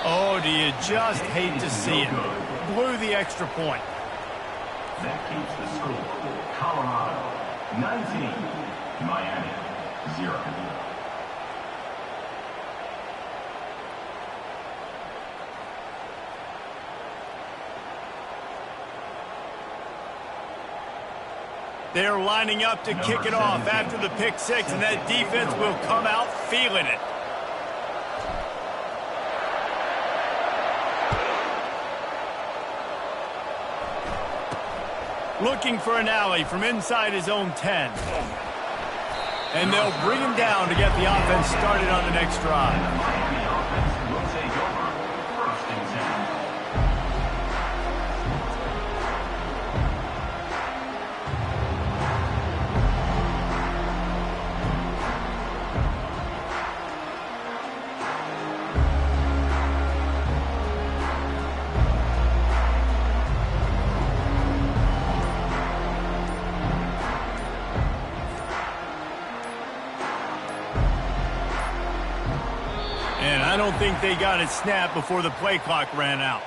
Oh, do you just hate to see it? Blew the extra point. That keeps the score. Colorado 19, Miami 0. They're lining up to kick it off after the pick 6, and that defense will come out feeling it. Looking for an alley from inside his own 10. And they'll bring him down to get the offense started on the next drive. Miami offense will take over 1st and 10. And I don't think they got it snapped before the play clock ran out.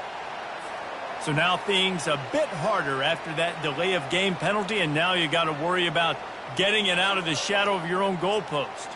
So now things a bit harder after that delay of game penalty, and now you got to worry about getting it out of the shadow of your own goalpost.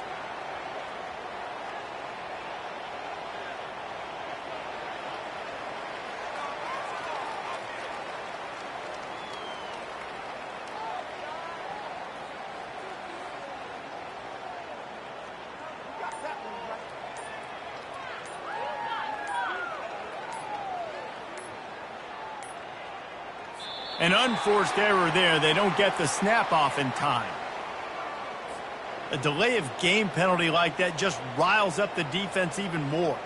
An unforced error there. They don't get the snap off in time. A delay of game penalty like that just riles up the defense even more.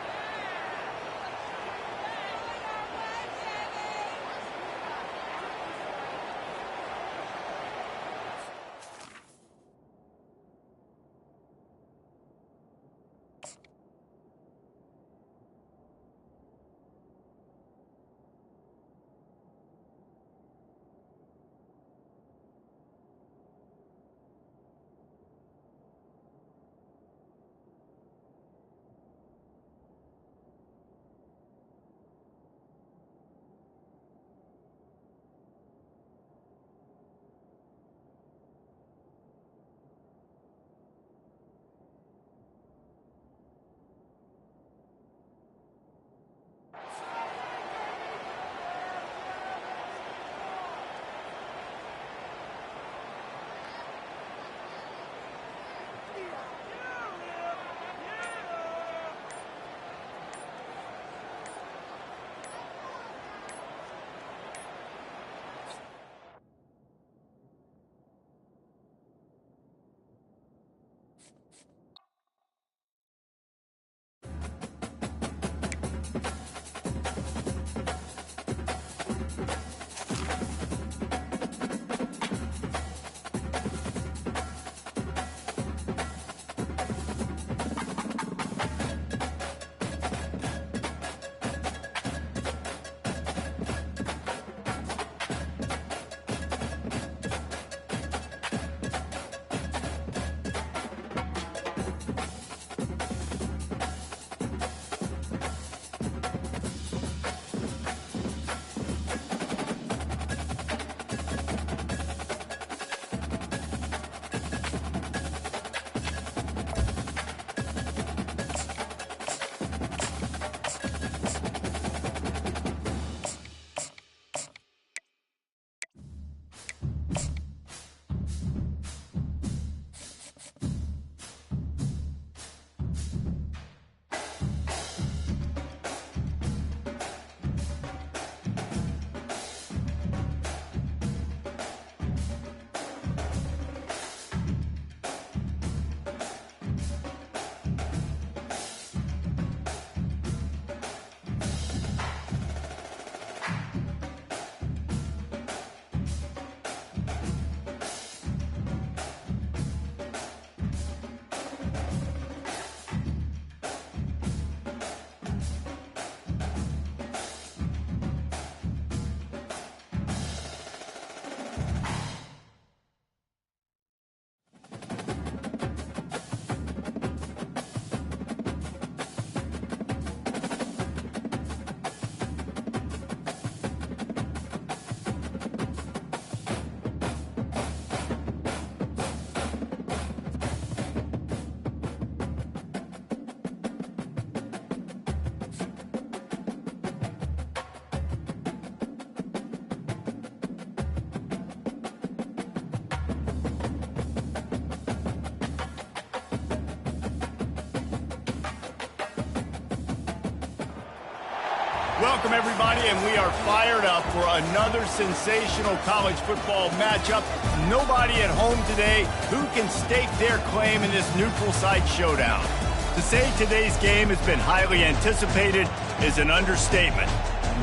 Welcome, everybody, and we are fired up for another sensational college football matchup. Nobody at home today who can stake their claim in this neutral site showdown. To say today's game has been highly anticipated is an understatement.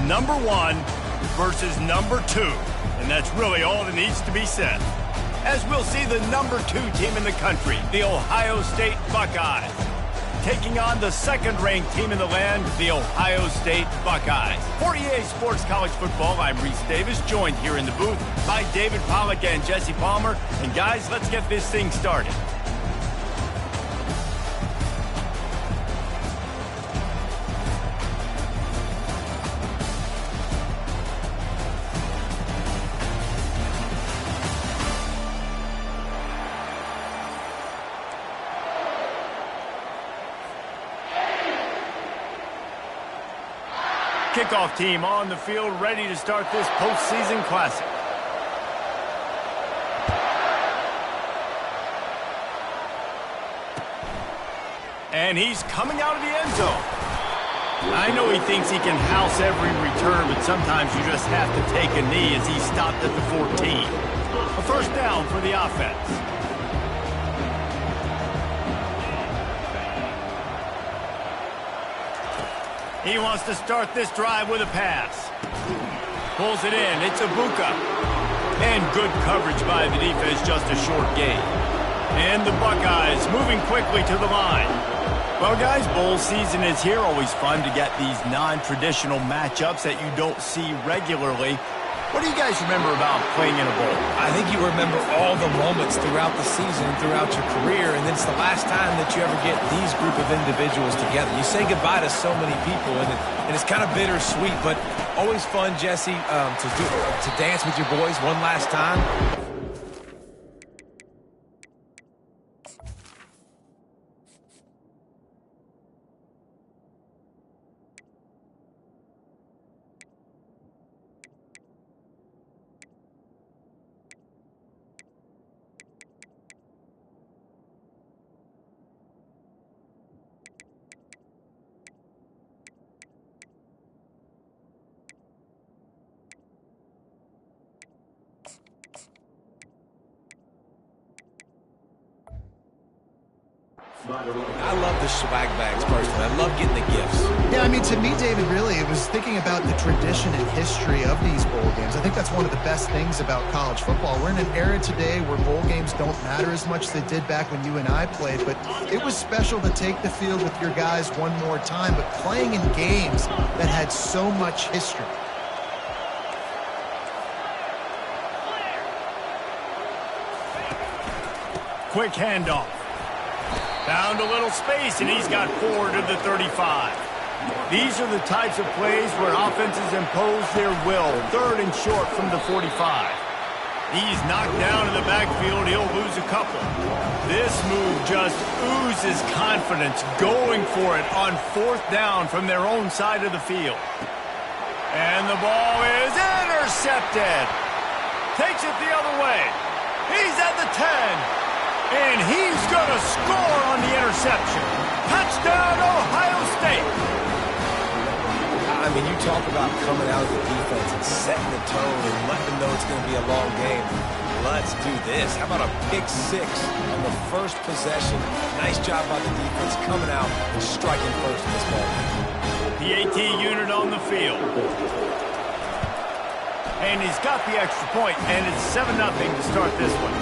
Number 1 versus number 2, and that's really all that needs to be said. As we'll see the number 2 team in the country, the Ohio State Buckeyes, taking on the second-ranked team in the land, the Ohio State Buckeyes. For EA Sports College Football, I'm Reese Davis, joined here in the booth by David Pollack and Jesse Palmer. And guys, let's get this thing started. Kickoff team on the field, ready to start this postseason classic. And he's coming out of the end zone. I know he thinks he can house every return, but sometimes you just have to take a knee as he stopped at the 14. A first down for the offense. He wants to start this drive with a pass. Pulls it in. It's Ibuka. And good coverage by the defense, just a short gain. And the Buckeyes moving quickly to the line. Well, guys, bowl season is here. Always fun to get these non-traditional matchups that you don't see regularly. What do you guys remember about playing in a bowl? I think you remember all the moments throughout the season, throughout your career, and it's the last time that you ever get these group of individuals together. You say goodbye to so many people, and it's kind of bittersweet, but always fun, Jesse, to dance with your boys one last time. I love the swag bags, personally. I love getting the gifts. Yeah, I mean, to me, David, really, it was thinking about the tradition and history of these bowl games. I think that's one of the best things about college football. We're in an era today where bowl games don't matter as much as they did back when you and I played, but it was special to take the field with your guys one more time, but playing in games that had so much history. Quick handoff. Found a little space, and he's got 4 to the 35. These are the types of plays where offenses impose their will. 3rd and short from the 45. He's knocked down in the backfield. He'll lose a couple. This move just oozes confidence, going for it on 4th down from their own side of the field. And the ball is intercepted. Takes it the other way. He's at the 10. And he's going to score on the interception. Touchdown, Ohio State. I mean, you talk about coming out of the defense and setting the tone and letting them know it's going to be a long game. Let's do this. How about a pick 6 on the first possession? Nice job by the defense coming out and striking first in this ball game. The AT unit on the field. And he's got the extra point, and it's 7-0 to start this one.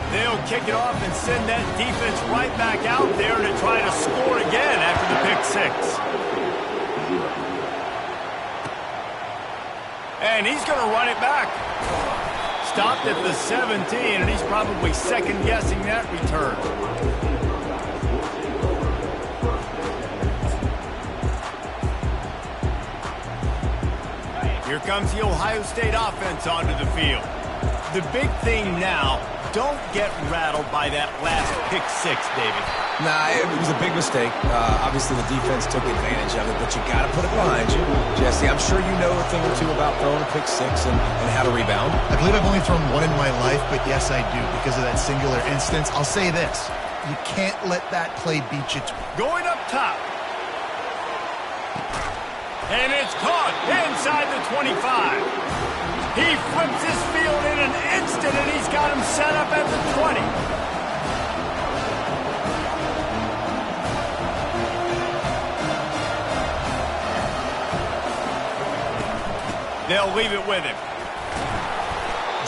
They'll kick it off and send that defense right back out there to try to score again after the pick 6. And he's going to run it back. Stopped at the 17, and he's probably second-guessing that return. Here comes the Ohio State offense onto the field. The big thing now, don't get rattled by that last pick 6, David. Nah, it was a big mistake. Obviously, the defense took advantage of it, but you got to put it behind you. Jesse, I'm sure you know a thing or two about throwing a pick 6 and how to rebound. I believe I've only thrown one in my life, but yes, I do, because of that singular instance. I'll say this. You can't let that play beat you. Going up top. And it's caught inside the 25. He flips his field in an instant, and he's got him set up at the 20. They'll leave it with him.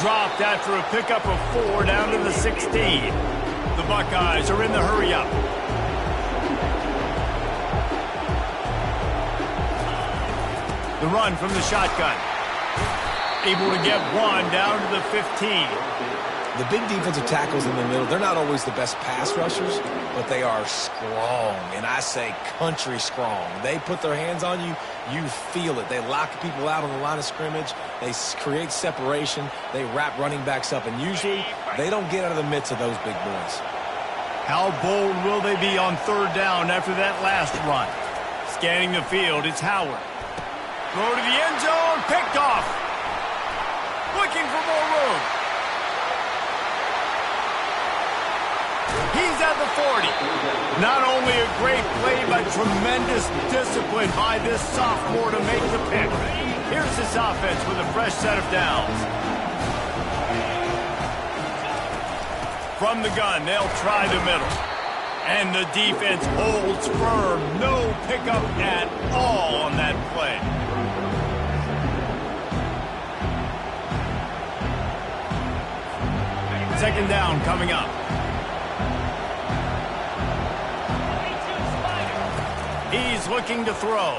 Dropped after a pickup of 4 down to the 16. The Buckeyes are in the hurry-up. The run from the shotgun. Able to get 1 down to the 15. The big defensive tackles in the middle, they're not always the best pass rushers, but they are strong, and I say country strong. They put their hands on you, you feel it. They lock people out on the line of scrimmage. They create separation. They wrap running backs up, and usually they don't get out of the midst of those big boys. How bold will they be on 3rd down after that last run? Scanning the field, it's Howard. Throw to the end zone, picked off. Looking for more room. He's at the 40. Not only a great play, but tremendous discipline by this sophomore to make the pick. Here's this offense with a fresh set of downs. From the gun, they'll try the middle. And the defense holds firm. No pickup at all on that play. Second down coming up. He's looking to throw.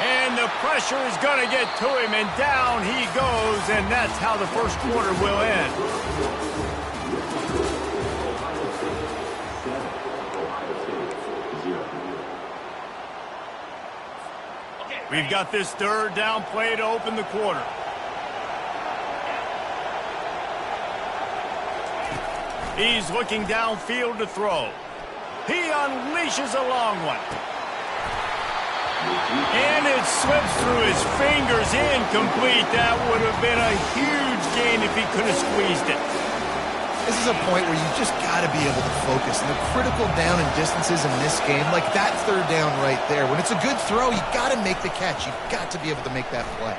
And the pressure is going to get to him, and down he goes, and that's how the first quarter will end. We've got this 3rd down play to open the quarter. He's looking downfield to throw. He unleashes a long one. And it slips through his fingers, incomplete. That would have been a huge gain if he could have squeezed it. This is a point where you just got to be able to focus. And the critical down and distances in this game, like that 3rd down right there, when it's a good throw, you got to make the catch. You've got to be able to make that play.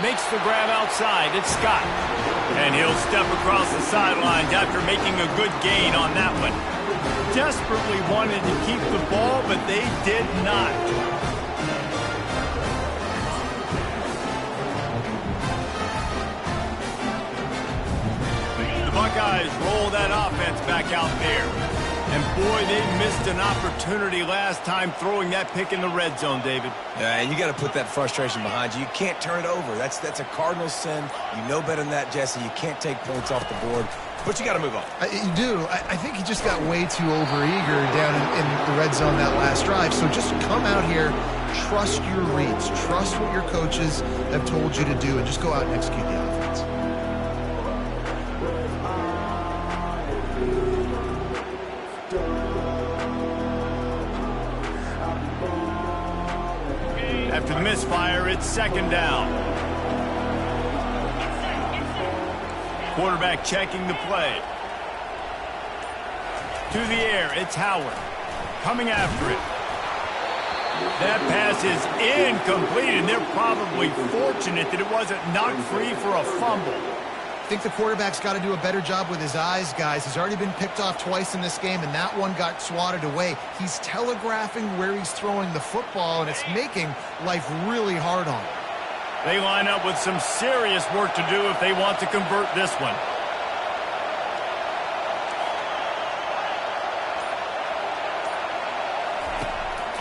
Makes the grab outside. It's Scott. And he'll step across the sidelines after making a good gain on that one. Desperately wanted to keep the ball, but they did not. The Buckeyes roll that offense back out there. And boy, they missed an opportunity last time throwing that pick in the red zone, David. Yeah, and you got to put that frustration behind you. You can't turn it over. That's a cardinal sin. You know better than that, Jesse. You can't take points off the board, but you got to move on. You do. I think he just got way too overeager down in the red zone that last drive. So just come out here, trust your reads, trust what your coaches have told you to do, and just go out and execute the offense. After the misfire, it's 2nd down. Quarterback checking the play. To the air, it's Howard. Coming after it. That pass is incomplete, and they're probably fortunate that it wasn't knocked free for a fumble. I think the quarterback's got to do a better job with his eyes, guys. He's already been picked off twice in this game, and that one got swatted away. He's telegraphing where he's throwing the football, and it's making life really hard on him. They line up with some serious work to do if they want to convert this one.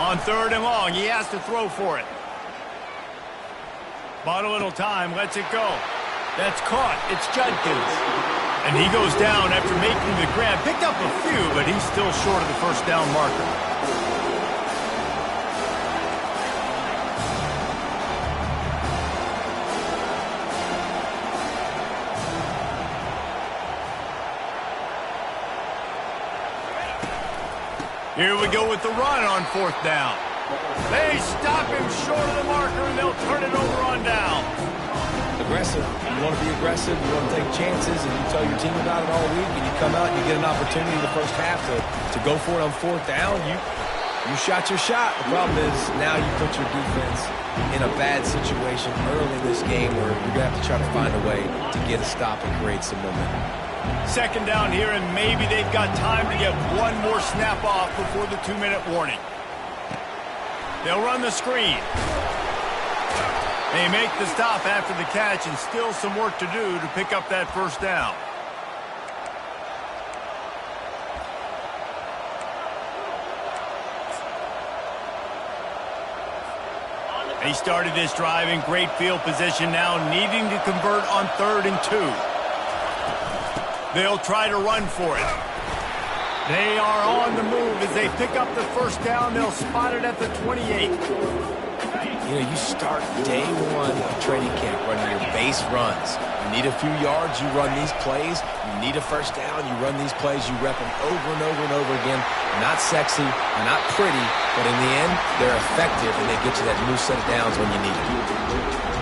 On 3rd and long, he has to throw for it. Bought a little time, lets it go. That's caught. It's Judkins. And he goes down after making the grab. Picked up a few, but he's still short of the 1st down marker. Here we go with the run on 4th down. They stop him short of the marker, and they'll turn it over on down. Aggressive. You want to be aggressive. You want to take chances, and you tell your team about it all week, and you come out and you get an opportunity in the first half to go for it on 4th down. You shot your shot. The problem is now you put your defense in a bad situation early in this game where you're going to have to try to find a way to get a stop and create some momentum. Second down here, and maybe they've got time to get one more snap off before the 2-minute warning. They'll run the screen. They make the stop after the catch, and still some work to do to pick up that first down. They started this drive in great field position, now needing to convert on 3rd and 2. They'll try to run for it. They are on the move as they pick up the first down. They'll spot it at the 28. You know, you start day one of training camp running your base runs. You need a few yards, you run these plays. You need a first down, you run these plays. You rep them over and over and over again. Not sexy, they're not pretty, but in the end, they're effective, and they get you that new set of downs when you need it.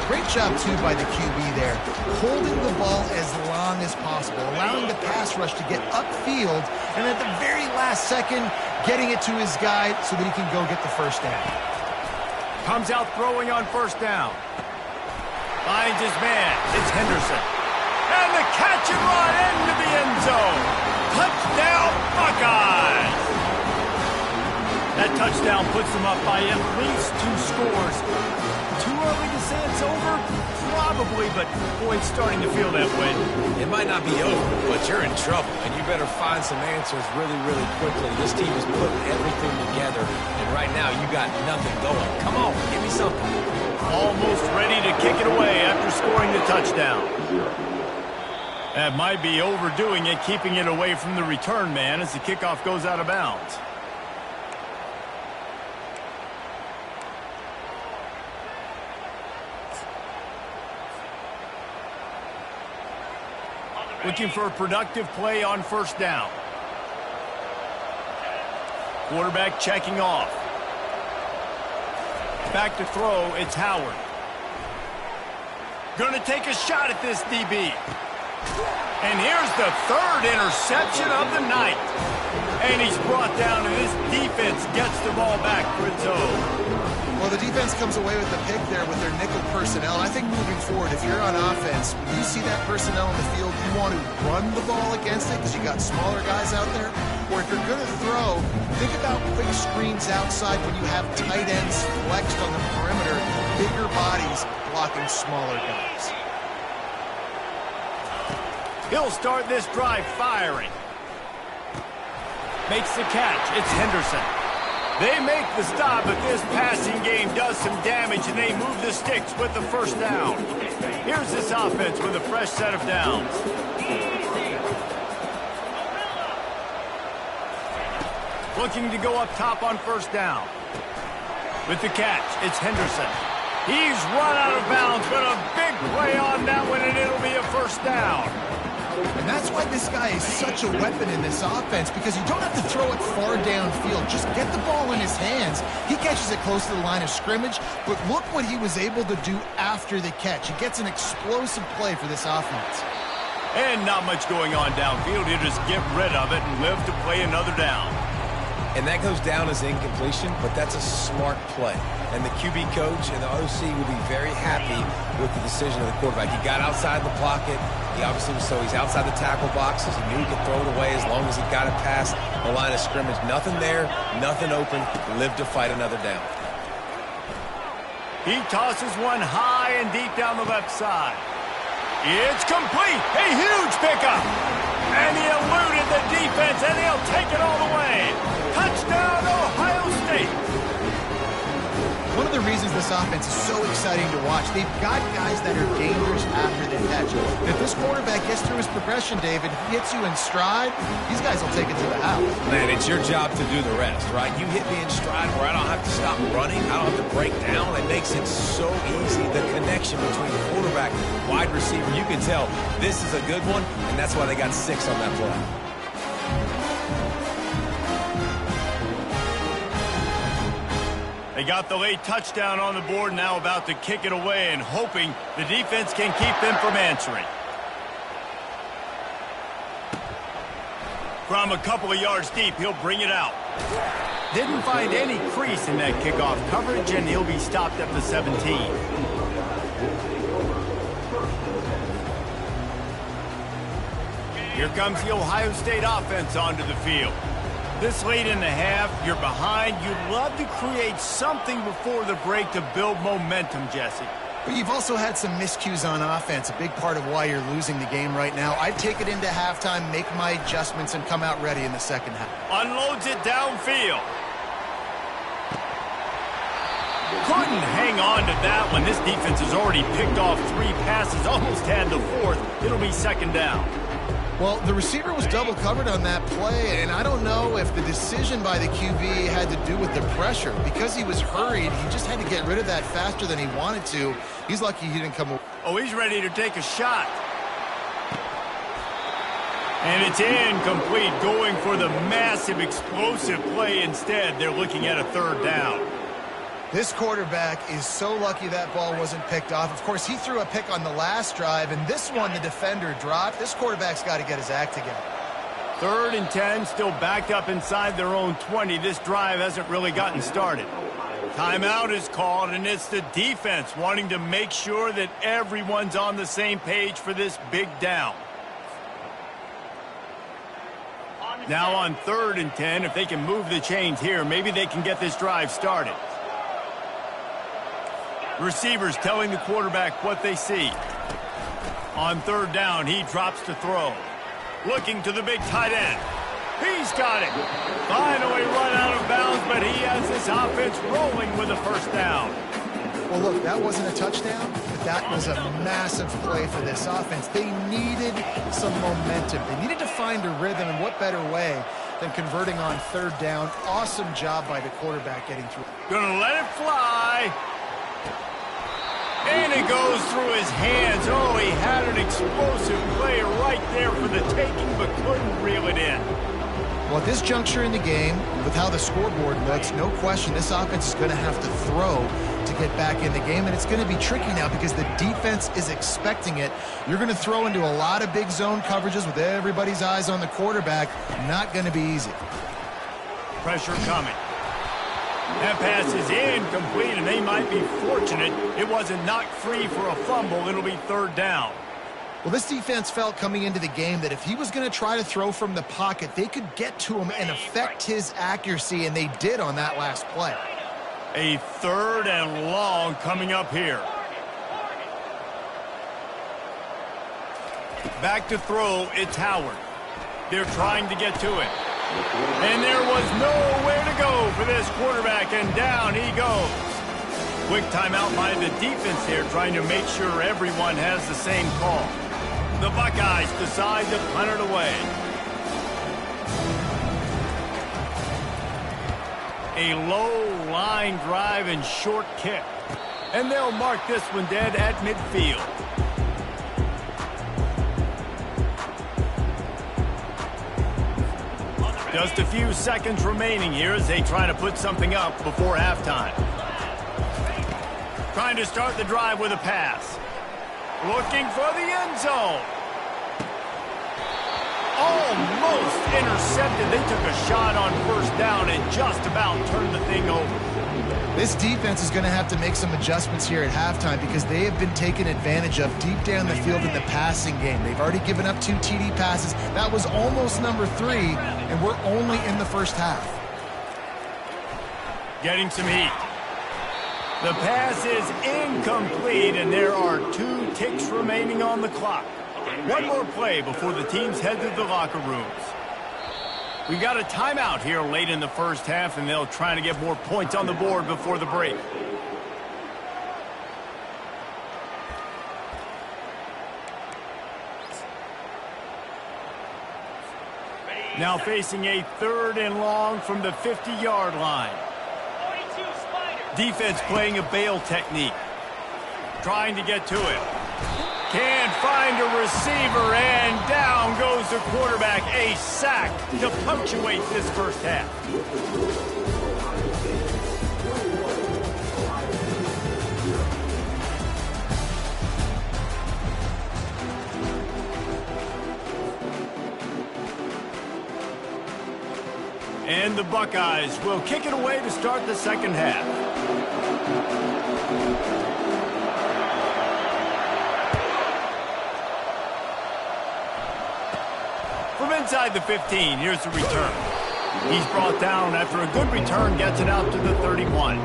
Great job, too, by the QB there, holding the ball as long as possible, allowing the pass rush to get upfield, and at the very last second, getting it to his guy so that he can go get the first down. Comes out throwing on first down. Finds his man. It's Henderson. And the catch and run into the end zone. Touchdown, Buckeyes! That touchdown puts them up by at least 2 scores. Too early to say it's over? Probably, but boy, it's starting to feel that way. It might not be over, but you're in trouble, and you better find some answers really, really quickly. This team is putting everything together, and right now you got nothing going. Come on, give me something. Almost ready to kick it away after scoring the touchdown. That might be overdoing it, keeping it away from the return man as the kickoff goes out of bounds. Looking for a productive play on first down. Quarterback checking off. Back to throw, it's Howard. Going to take a shot at this DB. And here's the 3rd interception of the night. And he's brought down, and this defense gets the ball back for its own. Well, the defense comes away with the pick there with their nickel personnel. I think moving forward, if you're on offense, when you see that personnel in the field, you want to run the ball against it because you got smaller guys out there. Or if you're going to throw, think about quick screens outside when you have tight ends flexed on the perimeter, bigger bodies blocking smaller guys. He'll start this drive firing. Makes the catch. It's Henderson. They make the stop, but this passing game does some damage, and they move the sticks with the first down. Here's this offense with a fresh set of downs. Looking to go up top on first down. With the catch, it's Henderson. He's run out of bounds, but a big play on that one, and it'll be a first down. And that's why this guy is such a weapon in this offense, because you don't have to throw it far downfield. Just get the ball in his hands. He catches it close to the line of scrimmage, but look what he was able to do after the catch. He gets an explosive play for this offense. And not much going on downfield. He'll just get rid of it and live to play another down. And that goes down as incompletion, but that's a smart play. And the QB coach and the OC will be very happy with the decision of the quarterback. He got outside the pocket. He obviously was, so he's outside the tackle boxes. He knew he could throw it away as long as he got it past the line of scrimmage. Nothing there, nothing open. Lived to fight another down. He tosses one high and deep down the left side. It's complete. A huge pickup. And he eluded the defense, and he'll take it all the way. Touchdown, Ohio State. One of the reasons this offense is so exciting to watch, they've got guys that are dangerous after the catch. If this quarterback gets through his progression, David, hits you in stride, these guys will take it to the house. Man, it's your job to do the rest, right? You hit me in stride where I don't have to stop running. I don't have to break down. It makes it so easy. The connection between the quarterback and wide receiver, you can tell this is a good one, and that's why they got 6 on that play. They got the late touchdown on the board, now about to kick it away and hoping the defense can keep them from answering. From a couple of yards deep, he'll bring it out. Didn't find any crease in that kickoff coverage, and he'll be stopped at the 17. Here comes the Ohio State offense onto the field. This late in the half, you're behind. You'd love to create something before the break to build momentum, Jesse. But you've also had some miscues on offense, a big part of why you're losing the game right now. I'd take it into halftime, make my adjustments, and come out ready in the second half. Unloads it downfield. Couldn't hang on to that one. This defense has already picked off 3 passes, almost had the 4th. It'll be second down. Well, the receiver was double covered on that play, and I don't know if the decision by the QB had to do with the pressure. Because he was hurried, he just had to get rid of that faster than he wanted to. He's lucky he didn't come. Oh, he's ready to take a shot. And it's incomplete, going for the massive explosive play instead. They're looking at a 3rd down. This quarterback is so lucky that ball wasn't picked off. Of course, he threw a pick on the last drive, and this one the defender dropped. This quarterback's got to get his act together. 3rd and 10, still backed up inside their own 20. This drive hasn't really gotten started. Timeout is called, and it's the defense wanting to make sure that everyone's on the same page for this big down. Now on 3rd and 10, if they can move the chains here, maybe they can get this drive started. Receivers telling the quarterback what they see. On 3rd down, he drops to throw. Looking to the big tight end. He's got it. Finally run out of bounds, but he has this offense rolling with a 1st down. Well, look, that wasn't a touchdown, but that was a massive play for this offense. They needed some momentum. They needed to find a rhythm, and what better way than converting on 3rd down. Awesome job by the quarterback getting through. Gonna let it fly. And it goes through his hands. Oh, he had an explosive play right there for the taking, but couldn't reel it in. Well, at this juncture in the game, with how the scoreboard looks, no question this offense is going to have to throw to get back in the game, and it's going to be tricky now because the defense is expecting it. You're going to throw into a lot of big zone coverages with everybody's eyes on the quarterback. Not going to be easy. Pressure coming. That pass is incomplete, and they might be fortunate it wasn't knocked free for a fumble. It'll be 3rd down. Well, this defense felt coming into the game that if he was going to try to throw from the pocket, they could get to him and affect his accuracy, and they did on that last play. A 3rd and long coming up here. Back to throw, it's Howard. They're trying to get to it. And there was nowhere to go for this quarterback, and down he goes. Quick timeout by the defense here, trying to make sure everyone has the same call. The Buckeyes decide to punt it away. A low line drive and short kick. And they'll mark this one dead at midfield. Just a few seconds remaining here as they try to put something up before halftime. Trying to start the drive with a pass. Looking for the end zone. Almost intercepted. They took a shot on 1st down and just about turned the thing over. This defense is going to have to make some adjustments here at halftime because they have been taken advantage of deep down the field in the passing game. They've already given up 2 TD passes. That was almost number 3, and we're only in the 1st half. Getting some heat. The pass is incomplete, and there are 2 ticks remaining on the clock. One more play before the teams head to the locker rooms. We've got a timeout here late in the 1st half, and they'll try to get more points on the board before the break. Now facing a 3rd and long from the 50-yard line. Defense playing a bail technique. Trying to get to it. Can't find a receiver, and down goes the quarterback. A sack to punctuate this 1st half. And the Buckeyes will kick it away to start the second half. From inside the 15, here's the return. He's brought down after a good return gets it out to the 31.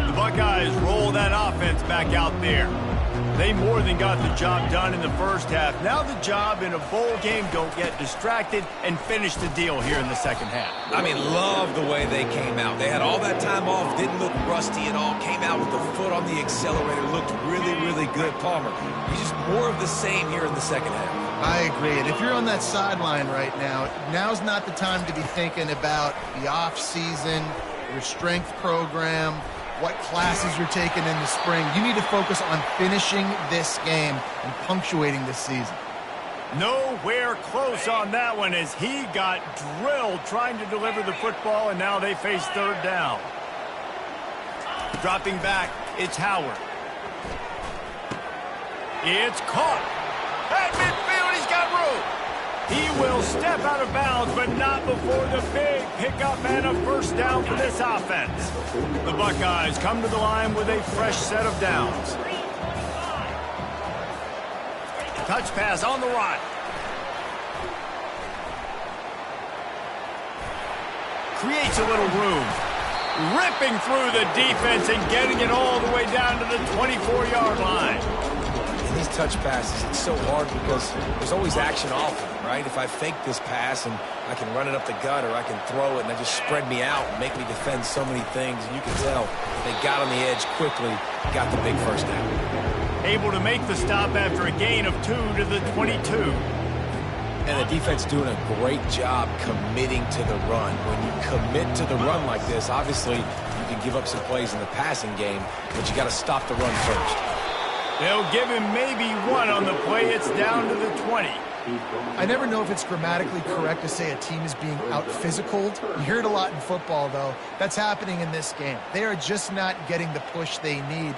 The Buckeyes roll that offense back out there. They more than got the job done in the first half. Now the job in a bowl game, don't get distracted and finish the deal here in the second half. I mean, love the way they came out. They had all that time off, didn't look rusty at all, came out with the foot on the accelerator, looked really, really good. Palmer, he's just more of the same here in the second half. I agree. And if you're on that sideline right now, now's not the time to be thinking about the off season, your strength program, what classes you're taking in the spring. You need to focus on finishing this game and punctuating this season. Nowhere close on that one as he got drilled trying to deliver the football, and now they face third down. Dropping back, it's Howard. It's caught. At midfield, he's got room. He will step out of bounds, but not before the big pickup and a first down for this offense. The Buckeyes come to the line with a fresh set of downs. Touch pass on the run. Creates a little room. Ripping through the defense and getting it all the way down to the 24-yard line. In these touch passes, it's so hard because there's always action off of it, right? If I fake this pass and I can run it up the gut, or I can throw it and they just spread me out and make me defend so many things, and you can tell they got on the edge quickly, got the big first down. Able to make the stop after a gain of 2 to the 22. And the defense doing a great job committing to the run. When you commit to the run like this, obviously you can give up some plays in the passing game, but you got to stop the run first. They'll give him maybe one on the play. It's down to the 20. I never know if it's grammatically correct to say a team is being out-physicaled. You hear it a lot in football, though. That's happening in this game. They are just not getting the push they need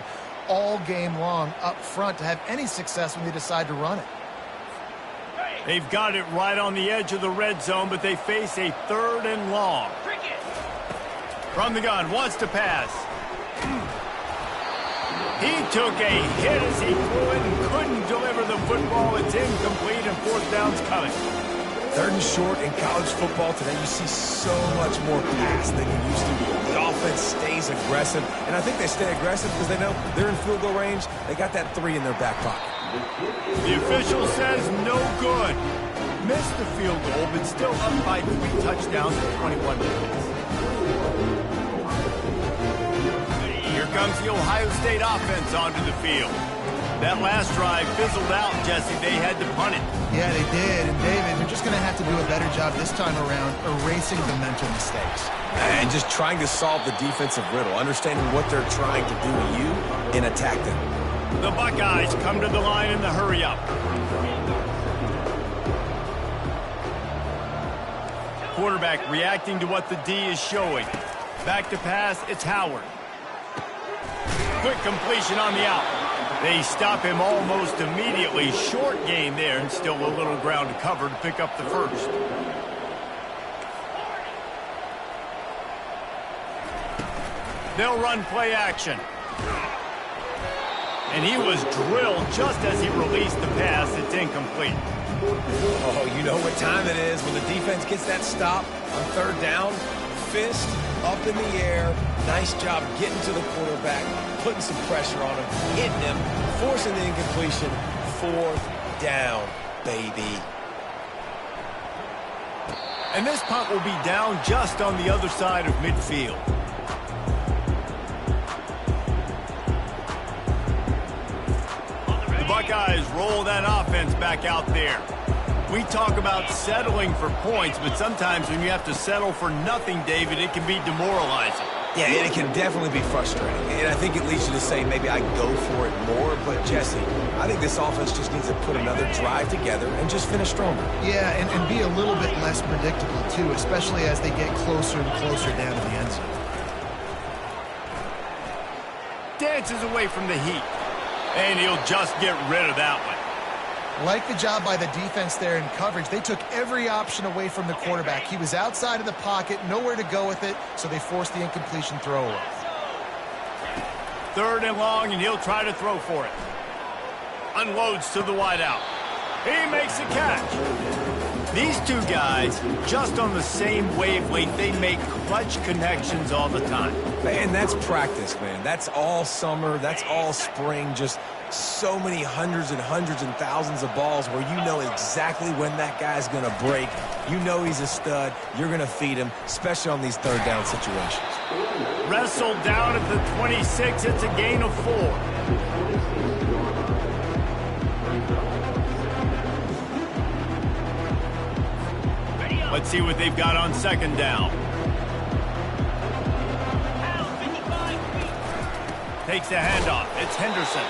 all game long up front to have any success when they decide to run it. They've got it right on the edge of the red zone, but they face a 3rd and long. From the gun, wants to pass. He took a hit as he threw it and couldn't deliver the football. It's incomplete and 4th down's coming. 3rd and short in college football today, you see so much more pass than you used to. The offense stays aggressive, and I think they stay aggressive because they know they're in field goal range. They got that 3 in their back pocket. The official says no good. Missed the field goal, but still up by 3 touchdowns in 21 minutes. Here comes the Ohio State offense onto the field. That last drive fizzled out, Jesse. They had to punt it. Yeah, they did. And, David, they're just going to have to do a better job this time around erasing the mental mistakes. And just trying to solve the defensive riddle, understanding what they're trying to do to you and attack them. The Buckeyes come to the line in the hurry-up. Quarterback reacting to what the D is showing. Back to pass, it's Howard. Quick completion on the out. They stop him almost immediately. Short gain there and still a little ground to cover to pick up the first. They'll run play action. And he was drilled just as he released the pass. It's incomplete. Oh, you know what time it is when the defense gets that stop on 3rd down. Fist up in the air. Nice job getting to the quarterback, putting some pressure on him, hitting him, forcing the incompletion. 4th down, baby. And this punt will be down just on the other side of midfield. The Buckeyes roll that offense back out there. We talk about settling for points, but sometimes when you have to settle for nothing, David, it can be demoralizing. Yeah, and it can definitely be frustrating. And I think it leads you to say maybe I go for it more. But, Jesse, I think this offense just needs to put another drive together and just finish stronger. Yeah, and be a little bit less predictable, too, especially as they get closer and closer down to the end zone. Dances away from the heat. And he'll just get rid of that one. Like the job by the defense there in coverage. They took every option away from the quarterback. He was outside of the pocket, nowhere to go with it, so they forced the incompletion throw away. 3rd and long, and he'll try to throw for it. Unloads to the wideout. He makes the catch. These two guys, just on the same wavelength, they make clutch connections all the time. And that's practice, man. That's all summer. That's all spring. Just so many hundreds and thousands of balls where you know exactly when that guy's going to break. You know he's a stud. You're going to feed him, especially on these 3rd down situations. Wrestled down at the 26. It's a gain of 4. Let's see what they've got on 2nd down. Takes the handoff. It's Henderson.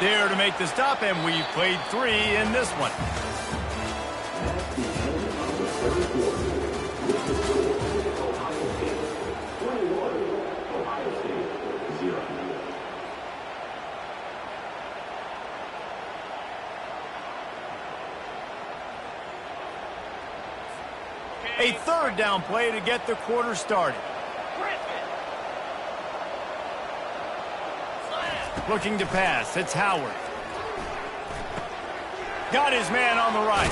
There to make the stop, and we've played 3 in this one. A 3rd down play to get the quarter started. Looking to pass. It's Howard. Got his man on the right.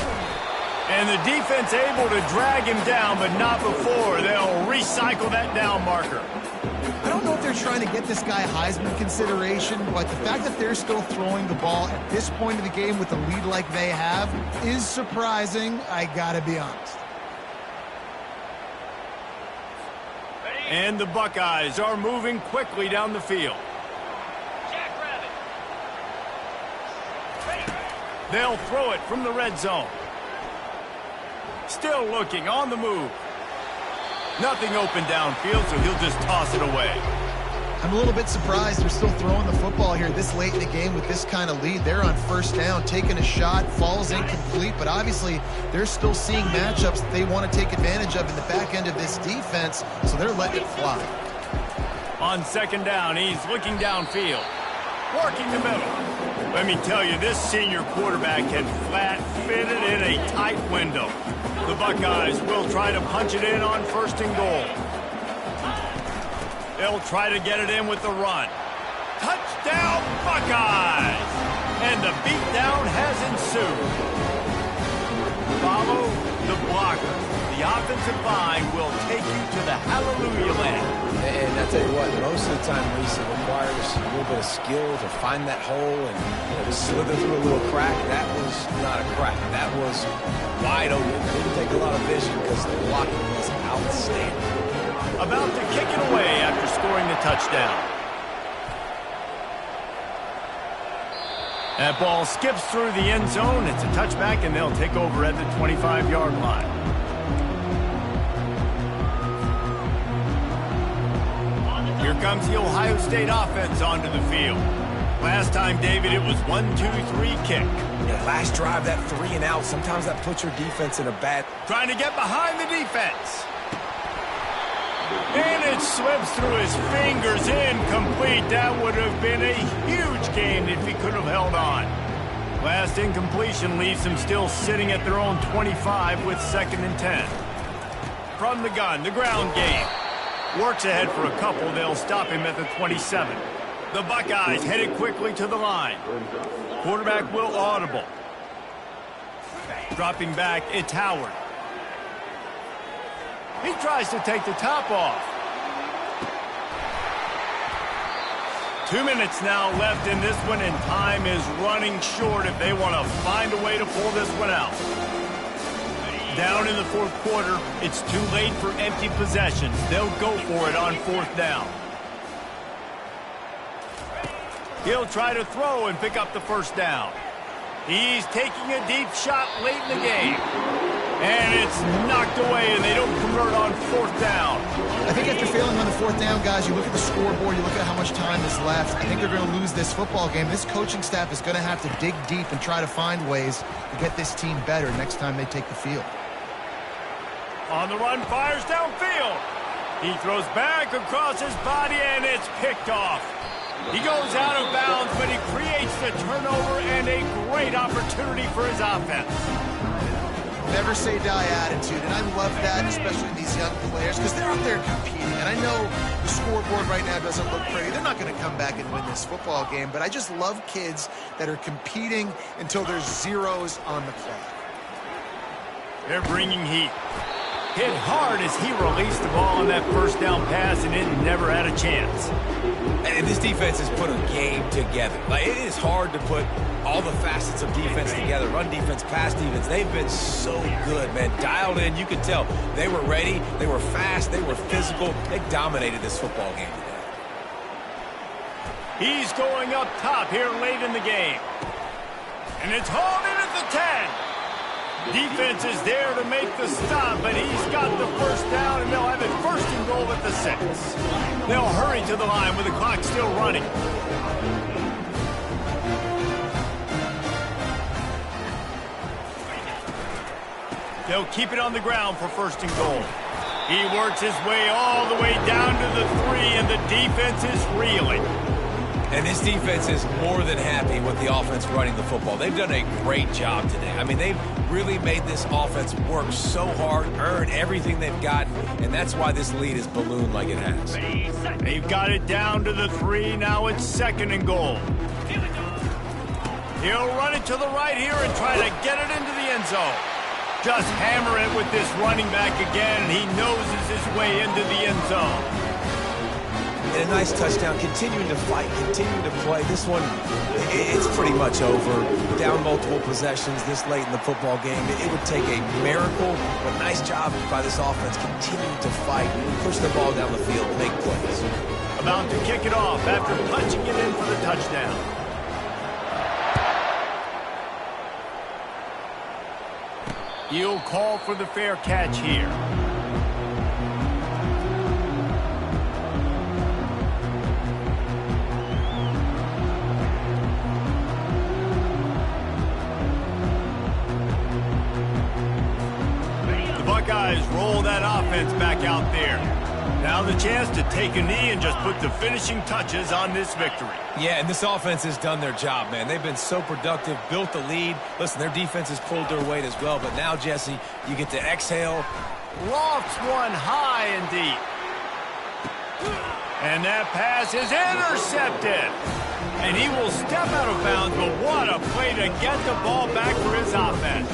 And the defense able to drag him down, but not before. They'll recycle that down marker. I don't know if they're trying to get this guy Heisman consideration, but the fact that they're still throwing the ball at this point of the game with a lead like they have is surprising, I gotta be honest. And the Buckeyes are moving quickly down the field. They'll throw it from the red zone. Still looking on the move. Nothing open downfield, so he'll just toss it away. I'm a little bit surprised they're still throwing the football here this late in the game with this kind of lead. They're on 1st down, taking a shot, falls incomplete, but obviously they're still seeing matchups that they want to take advantage of in the back end of this defense, so they're letting it fly. On 2nd down, he's looking downfield. Working the middle. Let me tell you, this senior quarterback can flat fit it in a tight window. The Buckeyes will try to punch it in on 1st and goal. They'll try to get it in with the run. Touchdown, Buckeyes! And the beatdown has ensued. Follow the blockers. The offensive line will take you to the hallelujah land. And I tell you what, most of the time, Reese, it requires a little bit of skill to find that hole and to slither through a little crack. That was not a crack. That was wide open. It didn't take a lot of vision because the blocking was outstanding. About to kick it away after scoring the touchdown. That ball skips through the end zone. It's a touchback, and they'll take over at the 25-yard line. Here comes the Ohio State offense onto the field. Last time, David, it was 1-2-3 kick. Yeah, last drive, that 3 and out. Sometimes that puts your defense in a bad... Trying to get behind the defense. And it slips through his fingers, incomplete. That would have been a huge gain if he could have held on. Last incompletion leaves them still sitting at their own 25 with 2nd and 10. From the gun, the ground game. Works ahead for a couple. They'll stop him at the 27. The Buckeyes headed quickly to the line. Quarterback will audible. Dropping back, it's Howard. He tries to take the top off. 2 minutes now left in this one, and time is running short if they want to find a way to pull this one out. Down in the 4th quarter, it's too late for empty possessions. They'll go for it on 4th down. He'll try to throw and pick up the 1st down. He's taking a deep shot late in the game. And it's knocked away, and they don't convert on 4th down. I think after failing on the 4th down, guys, you look at the scoreboard, you look at how much time is left. I think they're going to lose this football game. This coaching staff is going to have to dig deep and try to find ways to get this team better next time they take the field. On the run, fires downfield. He throws back across his body, and it's picked off. He goes out of bounds, but he creates the turnover and a great opportunity for his offense. Never say die attitude, and I love that, especially in these young players, because they're out there competing. And I know the scoreboard right now doesn't look pretty. They're not going to come back and win this football game, but I just love kids that are competing until there's zeros on the clock. They're bringing heat. Hit hard as he released the ball on that first down pass, and it never had a chance. And this defense has put a game together. Like, it is hard to put all the facets of defense together. Run defense, pass defense. They've been so good, man. Dialed in. You could tell they were ready. They were fast. They were physical. They dominated this football game today. He's going up top here late in the game. And it's hauled in at the 10. Defense is there to make the stop, but he's got the first down, and they'll have it first and goal at the 6. They'll hurry to the line with the clock still running. They'll keep it on the ground for first and goal. He works his way all the way down to the 3, and the defense is reeling. And this defense is more than happy with the offense running the football. They've done a great job today. I mean, they've really made this offense work so hard, earn everything they've gotten, and that's why this lead is ballooned like it has. They've got it down to the 3. Now it's second and goal. He'll run it to the right here and try to get it into the end zone. Just hammer it with this running back again, and he noses his way into the end zone. And a nice touchdown, continuing to fight, continuing to play. This one, it's pretty much over. Down multiple possessions this late in the football game. It would take a miracle, but nice job by this offense continuing to fight, push the ball down the field, make plays. About to kick it off after punching it in for the touchdown. He'll call for the fair catch here. Buckeyes roll that offense back out there. Now the chance to take a knee and just put the finishing touches on this victory. Yeah, and this offense has done their job, man. They've been so productive, built the lead. Listen, their defense has pulled their weight as well, but now, Jesse, you get to exhale. Lofts one high and deep. And that pass is intercepted. And he will step out of bounds, but what a play to get the ball back for his offense.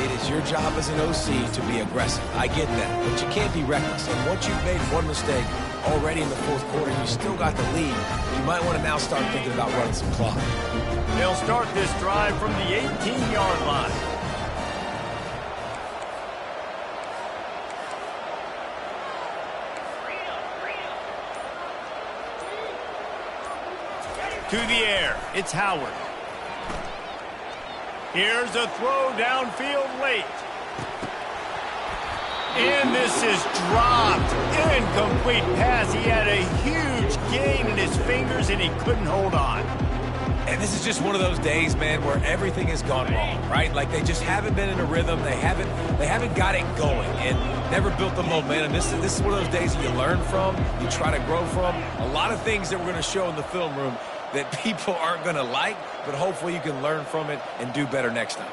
It is your job as an OC to be aggressive. I get that, but you can't be reckless. And once you've made one mistake already in the fourth quarter, you still got the lead. You might want to now start thinking about running some clock. They'll start this drive from the 18-yard line. To the air, it's Howard. Here's a throw downfield late. And this is dropped. Incomplete pass. He had a huge gain in his fingers, and he couldn't hold on. And this is just one of those days, man, where everything has gone wrong, right? Like they just haven't been in a rhythm. They haven't got it going and never built the momentum. This is one of those days that you learn from, you try to grow from. A lot of things that we're going to show in the film room that people aren't going to like, but hopefully you can learn from it and do better next time.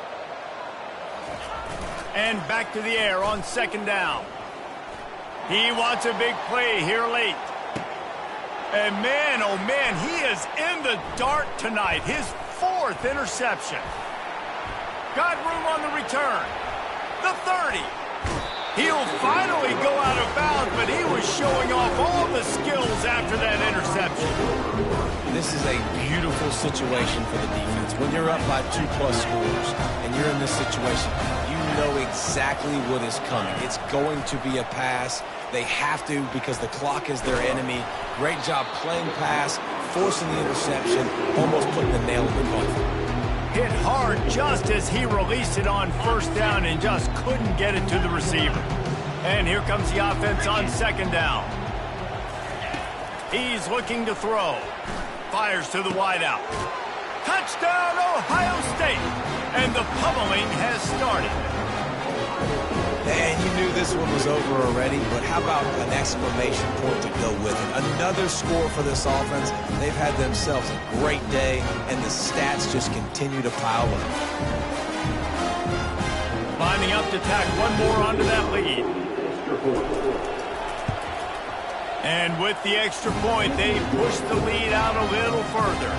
And back to the air on second down. He wants a big play here late. And man, oh man, he is in the dark tonight. His 4th interception. Got room on the return. The 30. He'll finally go out of bounds, but he was showing off all the skills after that interception. This is a beautiful situation for the defense. When you're up by 2+ scores and you're in this situation, you know exactly what is coming. It's going to be a pass. They have to because the clock is their enemy. Great job playing pass, forcing the interception, almost putting the nail in the coffin. Hit hard just as he released it on first down and just couldn't get it to the receiver. And here comes the offense on second down. He's looking to throw. Fires to the wideout. Touchdown, Ohio State! And the pummeling has started. And you knew this one was over already, but how about an exclamation point to go with it? Another score for this offense. They've had themselves a great day, and the stats just continue to pile up. Lining up to tack one more onto that lead. And with the extra point, they pushed the lead out a little further.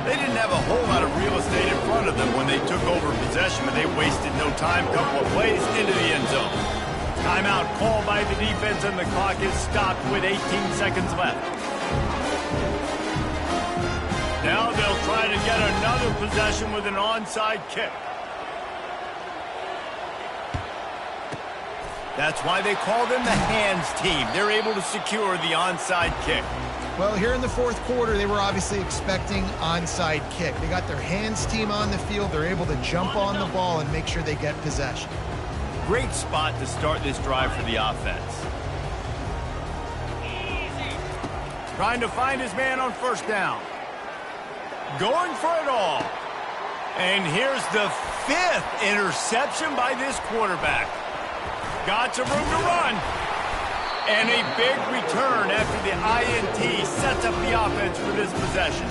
They didn't have a whole lot of real estate in front of them when they took over possession, but they wasted no time. Couple of plays into the end zone. Timeout called by the defense, and the clock is stopped with 18 seconds left. Now they'll try to get another possession with an onside kick. That's why they call them the hands team. They're able to secure the onside kick. Well, here in the fourth quarter, they were obviously expecting onside kick. They got their hands team on the field. They're able to jump on the ball and make sure they get possession. Great spot to start this drive for the offense. Trying to find his man on first down. Going for it all. And here's the 5th interception by this quarterback. Got some room to run. And a big return after the INT sets up the offense for this possession.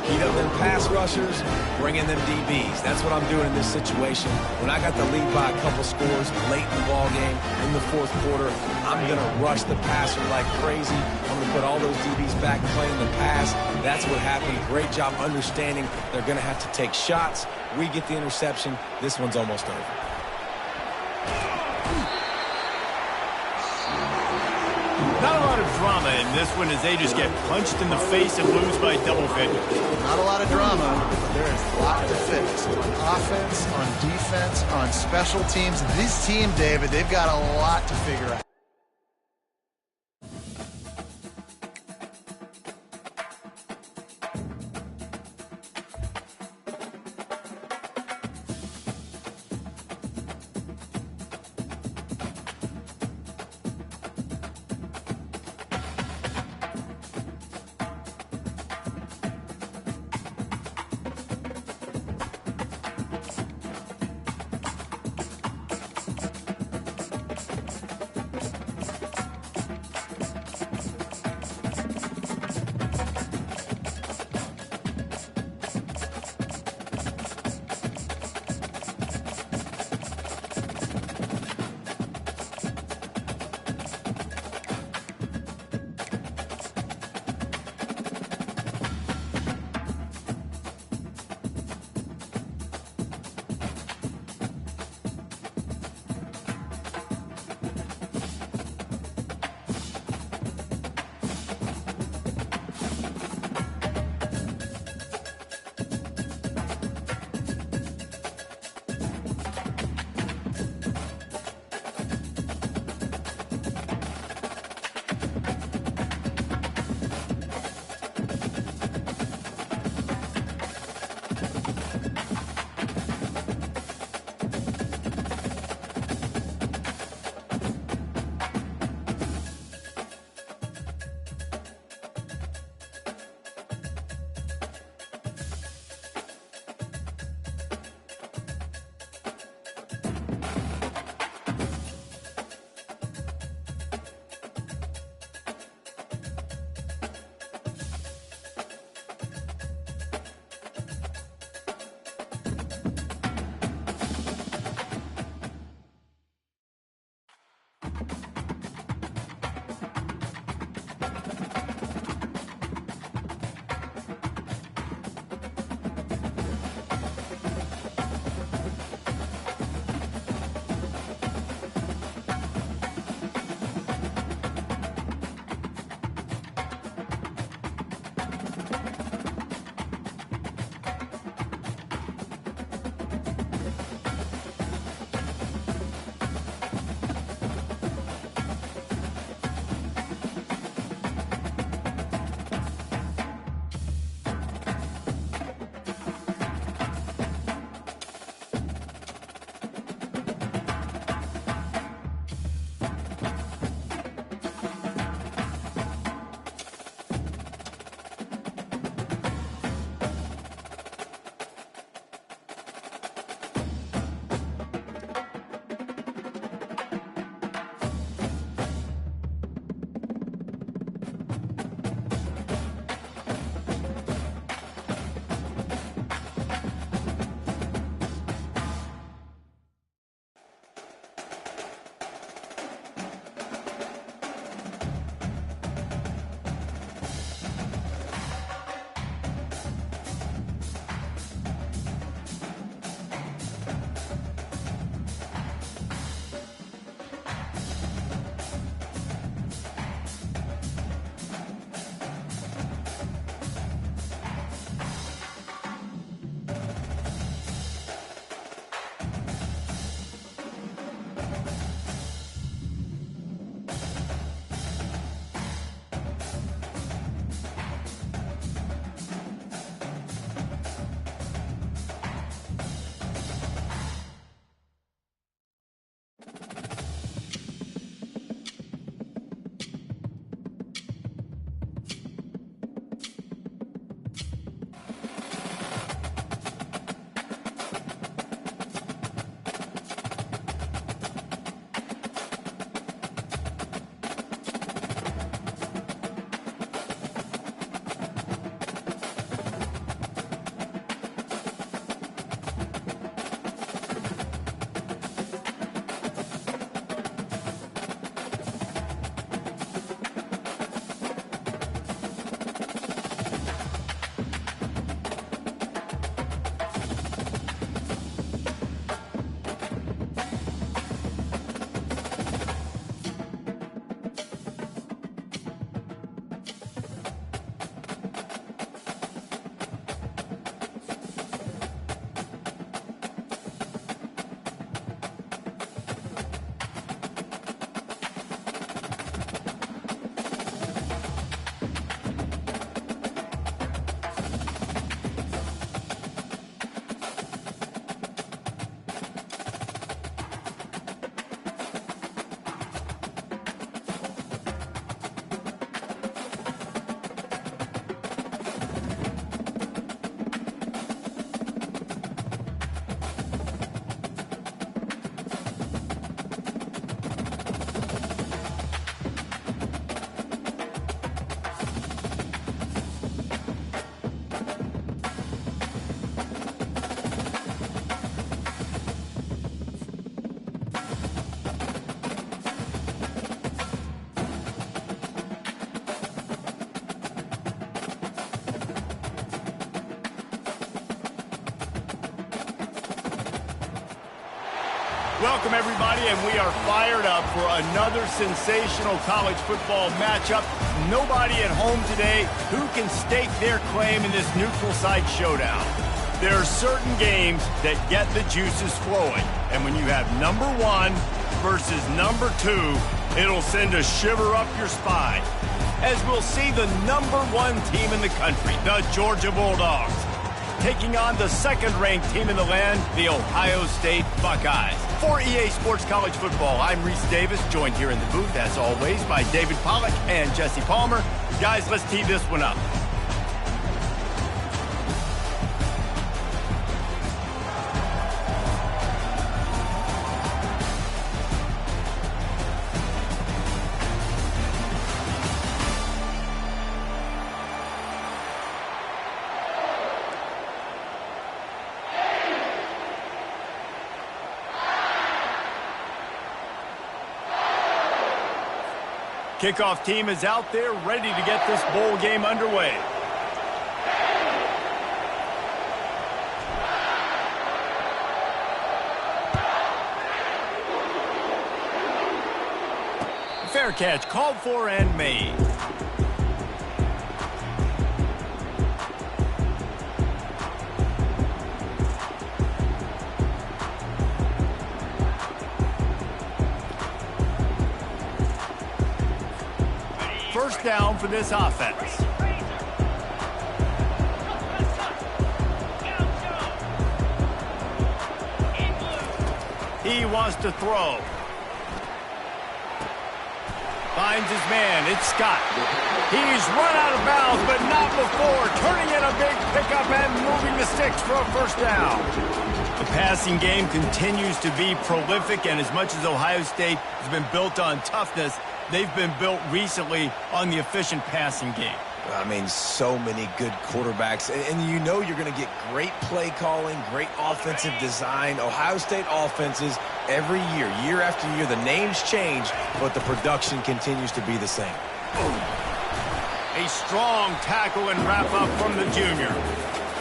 Heat up them pass rushers, bring in them DBs. That's what I'm doing in this situation. When I got the lead by a couple scores late in the ball game, in the fourth quarter, I'm going to rush the passer like crazy. I'm going to put all those DBs back playing the pass. That's what happened. Great job understanding they're going to have to take shots. We get the interception. This one's almost over. Not a lot of drama in this one as they just get punched in the face and lose by double figures. Not a lot of drama, but there is a lot to fix. On offense, on defense, on special teams. This team, David, they've got a lot to figure out. Welcome, everybody, and we are fired up for another sensational college football matchup. Nobody at home today who can stake their claim in this neutral site showdown. There are certain games that get the juices flowing, and when you have number one versus number two, it'll send a shiver up your spine. As we'll see the number one team in the country, the Georgia Bulldogs, taking on the second-ranked team in the land, the Ohio State Buckeyes. For EA Sports College Football, I'm Reese Davis, joined here in the booth, as always, by David Pollack and Jesse Palmer. Guys, let's tee this one up. Kickoff team is out there ready to get this bowl game underway. Fair catch called for and made. First down for this offense. He wants to throw. Finds his man. It's Scott. He's run out of bounds, but not before turning in a big pickup and moving the sticks for a first down. The passing game continues to be prolific, and as much as Ohio State has been built on toughness, they've been built recently on the efficient passing game. I mean, so many good quarterbacks. And you know you're going to get great play calling, great offensive design. Ohio State offenses every year, year after year, the names change, but the production continues to be the same. A strong tackle and wrap-up from the junior.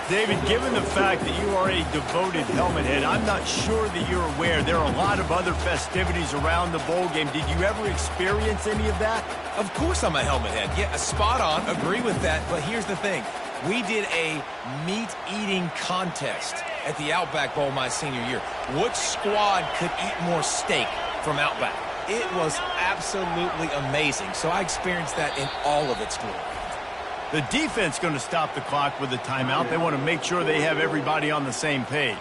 David, given the fact that you are a devoted helmet head, I'm not sure that you're aware there are a lot of other festivities around the bowl game. Did you ever experience any of that? Of course I'm a helmet head. Yeah, spot on. Agree with that. But here's the thing. We did a meat-eating contest at the Outback Bowl my senior year. Which squad could eat more steak from Outback? It was absolutely amazing. So I experienced that in all of its glory. The defense going to stop the clock with a timeout. They want to make sure they have everybody on the same page.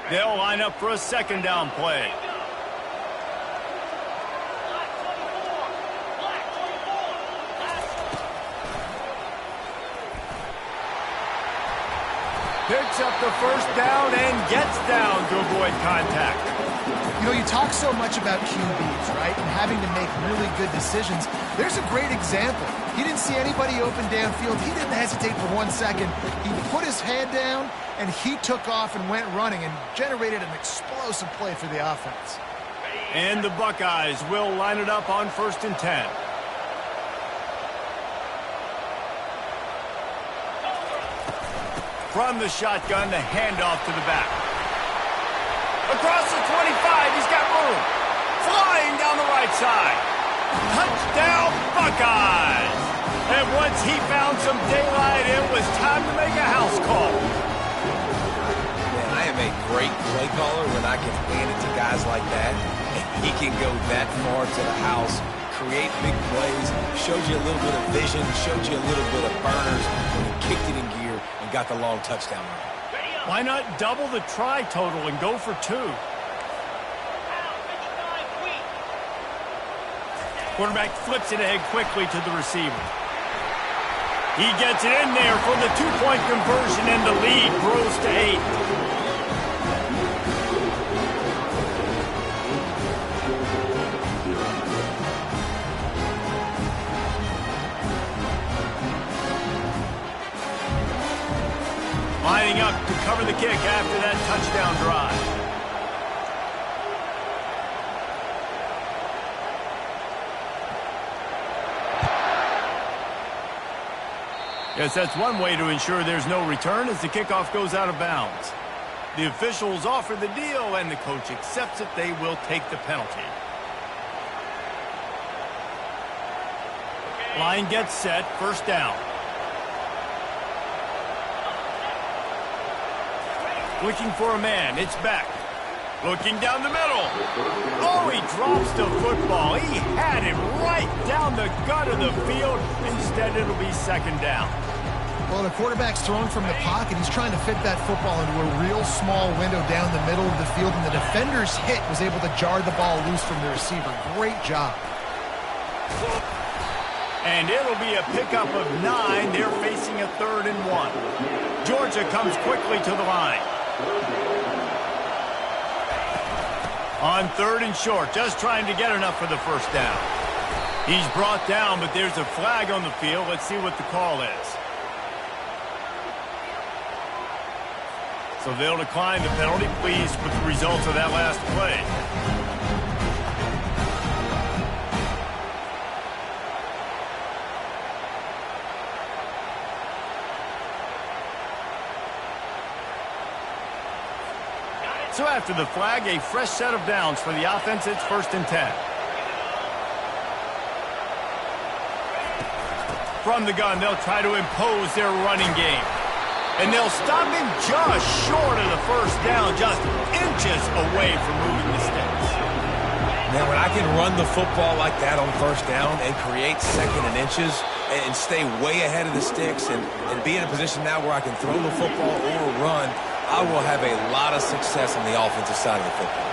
They'll line up for a second down play. Picks up the first down and gets down to avoid contact. You know, you talk so much about QBs, right, and having to make really good decisions. There's a great example. He didn't see anybody open downfield. He didn't hesitate for 1 second. He put his head down, and he took off and went running and generated an explosive play for the offense. And the Buckeyes will line it up on 1st and 10. From the shotgun, the handoff to the back. Across the 25, he's got room. Flying down the right side. Touchdown, Buckeyes! And once he found some daylight, it was time to make a house call. Man, I am a great play caller when I can hand it to guys like that. And he can go that far to the house, create big plays, showed you a little bit of vision, showed you a little bit of burners when he kicked it in gear and got the long touchdown run. Why not double the try total and go for 2? Quarterback flips it ahead quickly to the receiver. He gets it in there for the 2-point conversion, and the lead grows to 8. Lining up to cover the kick after that touchdown drive. Yes, that's one way to ensure there's no return as the kickoff goes out of bounds. The officials offer the deal, and the coach accepts it. They will take the penalty. Line gets set, first down. Looking for a man, it's back. Looking down the middle. Oh, he drops the football. He had it right down the gut of the field. Instead, it'll be second down. Well, the quarterback's throwing from the pocket. He's trying to fit that football into a real small window down the middle of the field, and the defender's hit was able to jar the ball loose from the receiver. Great job. And it'll be a pickup of 9. They're facing a 3rd and 1. Georgia comes quickly to the line. On 3rd and short, just trying to get enough for the first down. He's brought down, but there's a flag on the field. Let's see what the call is. So they'll decline the penalty. Pleased with the results of that last play. So after the flag, a fresh set of downs for the offense. It's 1st and 10. From the gun, they'll try to impose their running game. And they'll stop him just short of the first down, just inches away from moving the sticks. Now, when I can run the football like that on first down and create 2nd and inches and stay way ahead of the sticks and be in a position now where I can throw the football or run, I will have a lot of success on the offensive side of the football.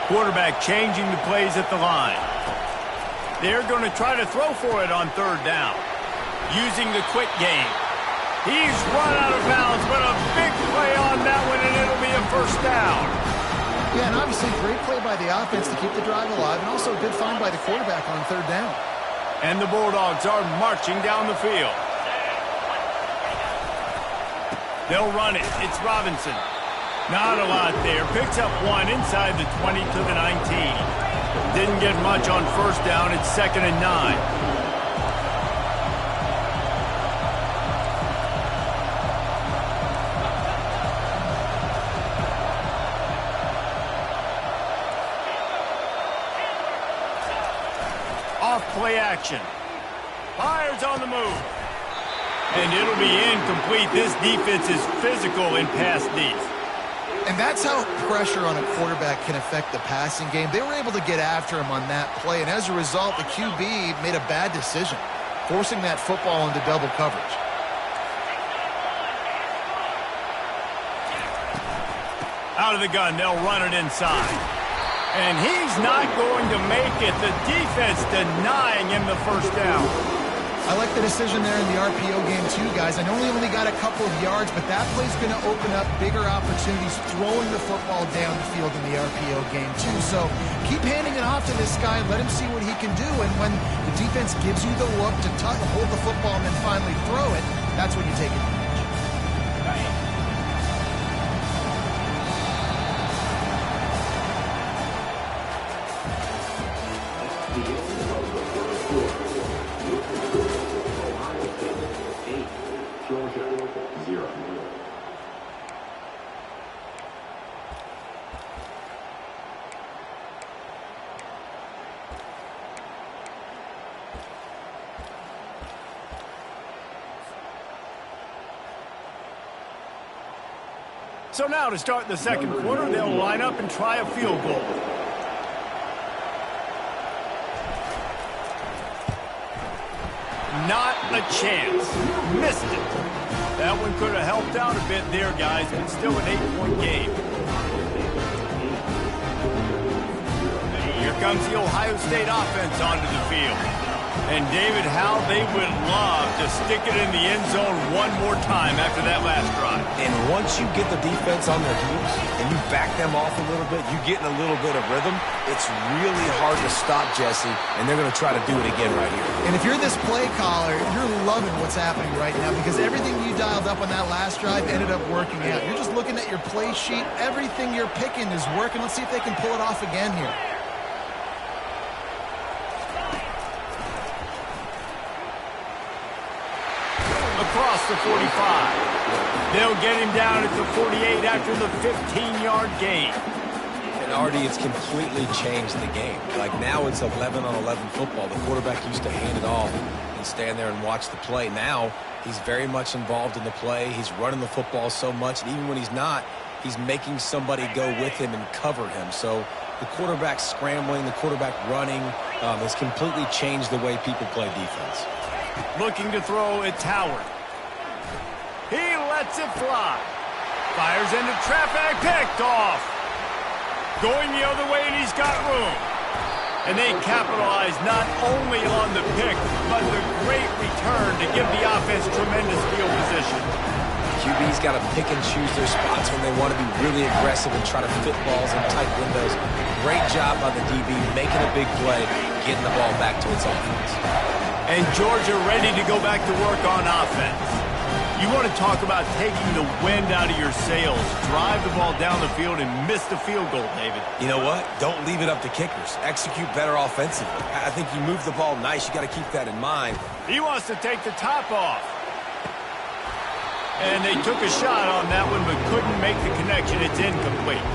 Quarterback changing the plays at the line. They're going to try to throw for it on 3rd down. Using the quick game. He's run out of bounds, but a big play on that one, and it'll be a first down. Yeah, and obviously great play by the offense to keep the drive alive, and also a good find by the quarterback on 3rd down. And the Bulldogs are marching down the field. They'll run it. It's Robinson. Not a lot there. Picks up 1 inside the 20 to the 19. Didn't get much on first down. It's 2nd and 9. Play action. Fires on the move. And it'll be incomplete. This defense is physical in pass deep. And that's how pressure on a quarterback can affect the passing game. They were able to get after him on that play, and as a result, the QB made a bad decision, forcing that football into double coverage. Out of the gun, they'll run it inside. And he's not going to make it. The defense denying him the first down. I like the decision there in the RPO game too, guys. I know he only got a couple of yards, but that play's going to open up bigger opportunities throwing the football down the field in the RPO game too. So keep handing it off to this guy and let him see what he can do. And when the defense gives you the look to hold the football and then finally throw it, that's when you take it. So now to start the second quarter, they'll line up and try a field goal. Not a chance. Missed it. That one could have helped out a bit there, guys, but still an 8-point game. Here comes the Ohio State offense onto the field. And David, how they would love to stick it in the end zone one more time after that last drive. And once you get the defense on their heels and you back them off a little bit, you get in a little bit of rhythm, it's really hard to stop, Jesse, and they're going to try to do it again right here. And if you're this play caller, you're loving what's happening right now because everything you dialed up on that last drive ended up working out. You're just looking at your play sheet. Everything you're picking is working. Let's see if they can pull it off again here. Across the 45. They'll get him down at the 48 after the 15-yard gain. And Artie, it's completely changed the game. Like now it's 11-on-11 football. The quarterback used to hand it off and stand there and watch the play. Now he's very much involved in the play. He's running the football so much, and even when he's not, he's making somebody go with him and cover him. So the quarterback scrambling, the quarterback running has completely changed the way people play defense. Looking to throw, it's Howard. He lets it fly. Fires into traffic, picked off. Going the other way, and he's got room. And they capitalize not only on the pick, but the great return to give the offense tremendous field position. QB's got to pick and choose their spots when they want to be really aggressive and try to fit balls in tight windows. Great job by the DB making a big play, getting the ball back to its offense. And Georgia ready to go back to work on offense. You want to talk about taking the wind out of your sails. Drive the ball down the field and miss the field goal, David. You know what? Don't leave it up to kickers. Execute better offensively. I think you move the ball nice. You got to keep that in mind. He wants to take the top off. And they took a shot on that one, but couldn't make the connection. It's incomplete.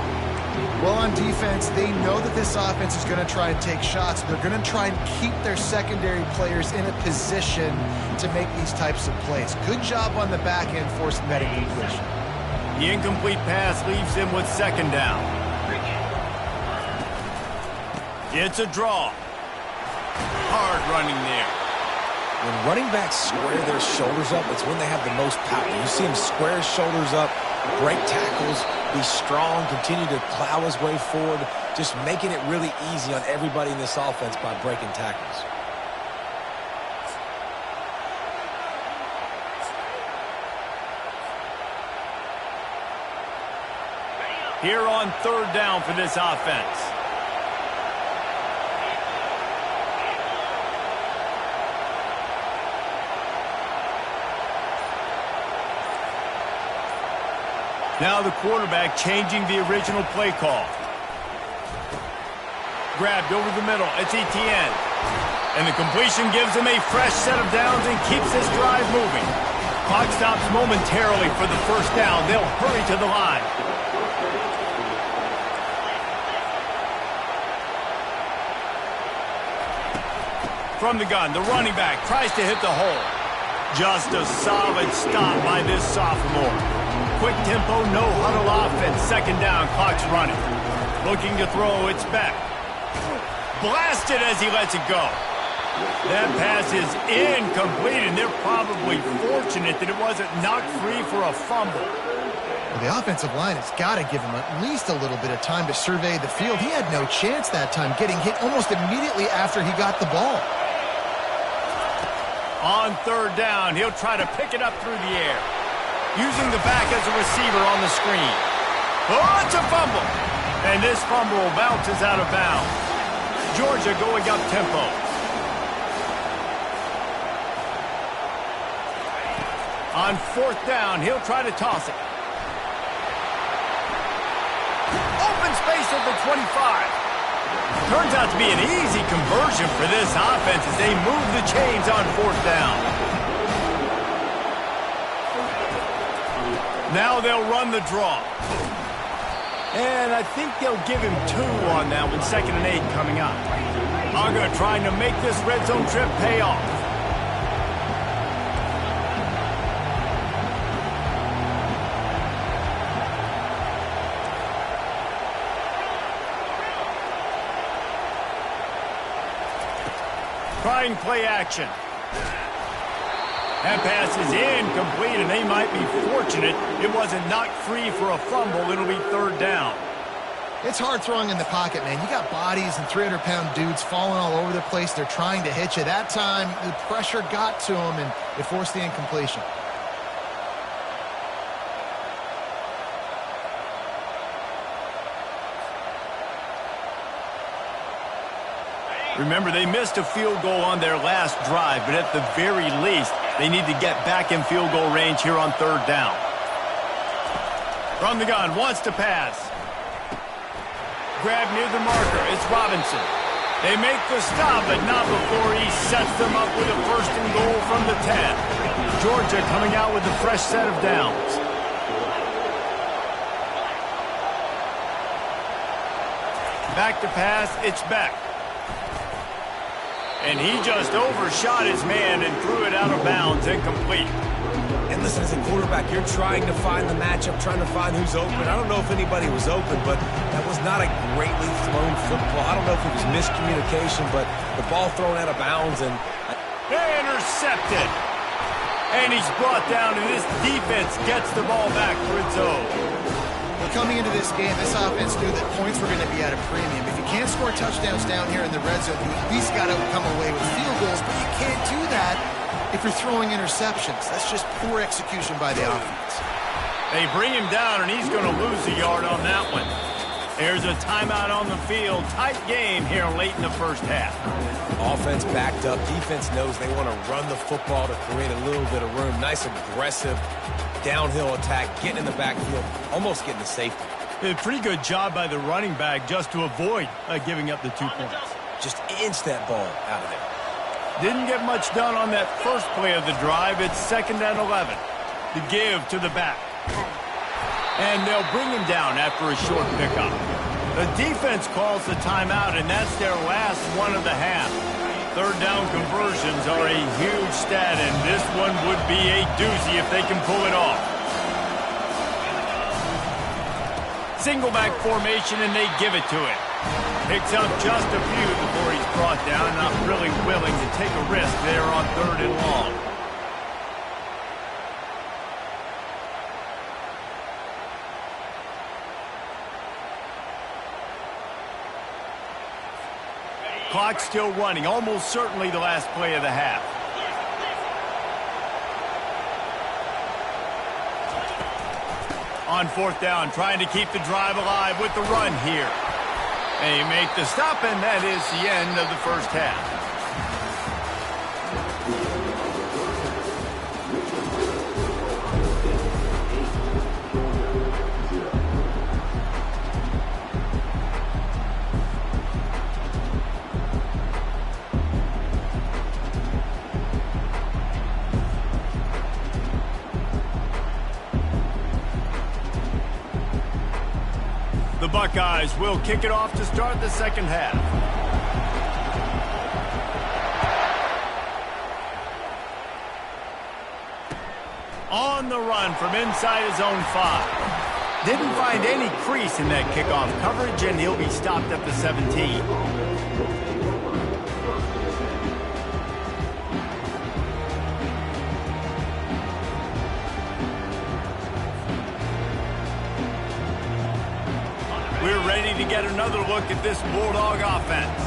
Well, on defense, they know that this offense is going to try and take shots. They're going to try and keep their secondary players in a position to make these types of plays. Good job on the back end forcing that incompletion. The incomplete pass leaves them with second down. It's a draw. Hard running there. When running backs square their shoulders up, it's when they have the most power. You see him square his shoulders up, break tackles, be strong, continue to plow his way forward, just making it really easy on everybody in this offense by breaking tackles. Here on third down for this offense. Now the quarterback changing the original play call. Grabbed over the middle. It's Etienne. And the completion gives him a fresh set of downs and keeps this drive moving. Clock stops momentarily for the first down. They'll hurry to the line. From the gun, the running back tries to hit the hole. Just a solid stop by this sophomore. Quick tempo, no huddle offense. Second down, clock's running. Looking to throw, it's Beck. Blasted as he lets it go. That pass is incomplete, and they're probably fortunate that it wasn't knocked free for a fumble. Well, the offensive line has got to give him at least a little bit of time to survey the field. He had no chance that time, getting hit almost immediately after he got the ball. On third down, he'll try to pick it up through the air. Using the back as a receiver on the screen. Oh, it's a fumble. And this fumble bounces out of bounds. Georgia going up tempo. On fourth down, he'll try to toss it. Open space at the 25. Turns out to be an easy conversion for this offense as they move the chains on fourth down. Now they'll run the draw. And I think they'll give him 2 on that one. 2nd and 8 coming up. Uga trying to make this red zone trip pay off. Trying play action. That pass is incomplete, and they might be fortunate it wasn't knocked free for a fumble. It'll be third down. It's hard throwing in the pocket, man. You got bodies and 300-pound dudes falling all over the place. They're trying to hit you. That time, the pressure got to them, and it forced the incompletion. Remember, they missed a field goal on their last drive, but at the very least, they need to get back in field goal range here on 3rd down. From the gun, wants to pass. Grab near the marker, it's Robinson. They make the stop, but not before he sets them up with a 1st and goal from the 10. Georgia coming out with a fresh set of downs. Back to pass, it's Beck. And he just overshot his man and threw it out of bounds, incomplete. And listen, as a quarterback, you're trying to find the matchup, trying to find who's open. I don't know if anybody was open, but that was not a greatly thrown football. I don't know if it was miscommunication, but the ball thrown out of bounds. And intercepted. And he's brought down, and this defense gets the ball back for its own. Well, coming into this game, this offense knew that points were going to be at a premium. If you can't score touchdowns down here in the red zone, you at least got to come away with field goals, but you can't do that if you're throwing interceptions. That's just poor execution by the offense. They bring him down, and he's going to lose a yard on that one. There's a timeout on the field. Tight game here late in the 1st half. Offense backed up. Defense knows they want to run the football to create a little bit of room. Nice, aggressive downhill attack, getting in the backfield, almost getting the safety. A pretty good job by the running back just to avoid giving up the 2 points. Just inch that ball out of there. Didn't get much done on that first play of the drive. It's 2nd and 11. The give to the back. And they'll bring him down after a short pickup. The defense calls the timeout, and that's their last one of the half. 3rd down conversions are a huge stat, and this one would be a doozy if they can pull it off. Single back formation, and they give it to him. Picks up just a few before he's brought down. Not really willing to take a risk there on 3rd and long. Clock still running, almost certainly the last play of the half. On 4th down, trying to keep the drive alive with the run here. They make the stop, and that is the end of the 1st half. The Buckeyes will kick it off to start the 2nd half. On the run from inside his own 5. Didn't find any crease in that kickoff coverage, and he'll be stopped at the 17. We're ready to get another look at this Bulldog offense.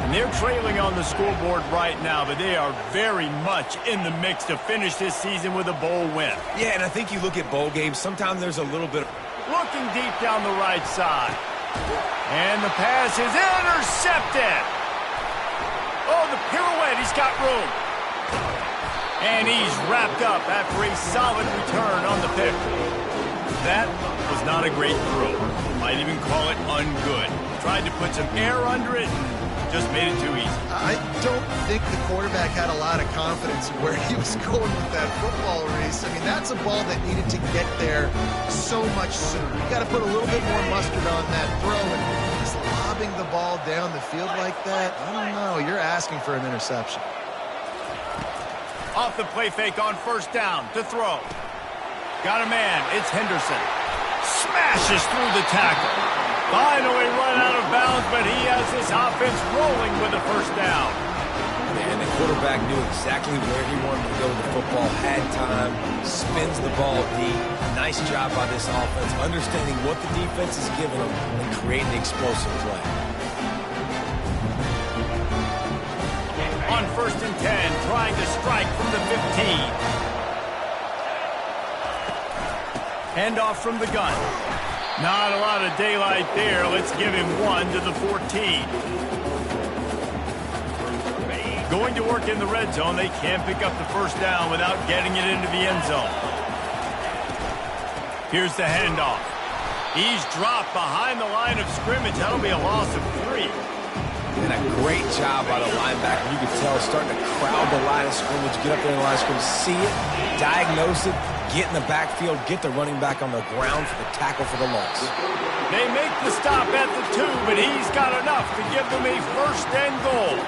And they're trailing on the scoreboard right now, but they are very much in the mix to finish this season with a bowl win. Yeah, and I think you look at bowl games, sometimes there's a little bit of... Looking deep down the right side. And the pass is intercepted. Oh, the pirouette, he's got room. And he's wrapped up after a solid return on the pick. That was not a great throw. Might even call it ungood. Tried to put some air under it and just made it too easy. I don't think the quarterback had a lot of confidence in where he was going with that football race. I mean, that's a ball that needed to get there so much sooner. You got to put a little bit more mustard on that throw, and just lobbing the ball down the field like that, I don't know. You're asking for an interception. Off the play fake on 1st down to throw. Got a man. It's Henderson. Smashes through the tackle. Finally run out of bounds, but he has this offense rolling with a 1st down. And the quarterback knew exactly where he wanted to go with the football, had time, spins the ball deep. Nice job by this offense, understanding what the defense is giving them and creating the explosive play. On 1st and 10, trying to strike from the 15. Handoff from the gun. Not a lot of daylight there. Let's give him 1 to the 14. Going to work in the red zone. They can't pick up the first down without getting it into the end zone. Here's the handoff. He's dropped behind the line of scrimmage. That'll be a loss of 3. And a great job by the linebacker. You can tell starting to crowd the line of scrimmage, get up there in the line of scrimmage, see it, diagnose it, get in the backfield, get the running back on the ground for the tackle for the loss. They make the stop at the 2, but he's got enough to give them a 1st and goal.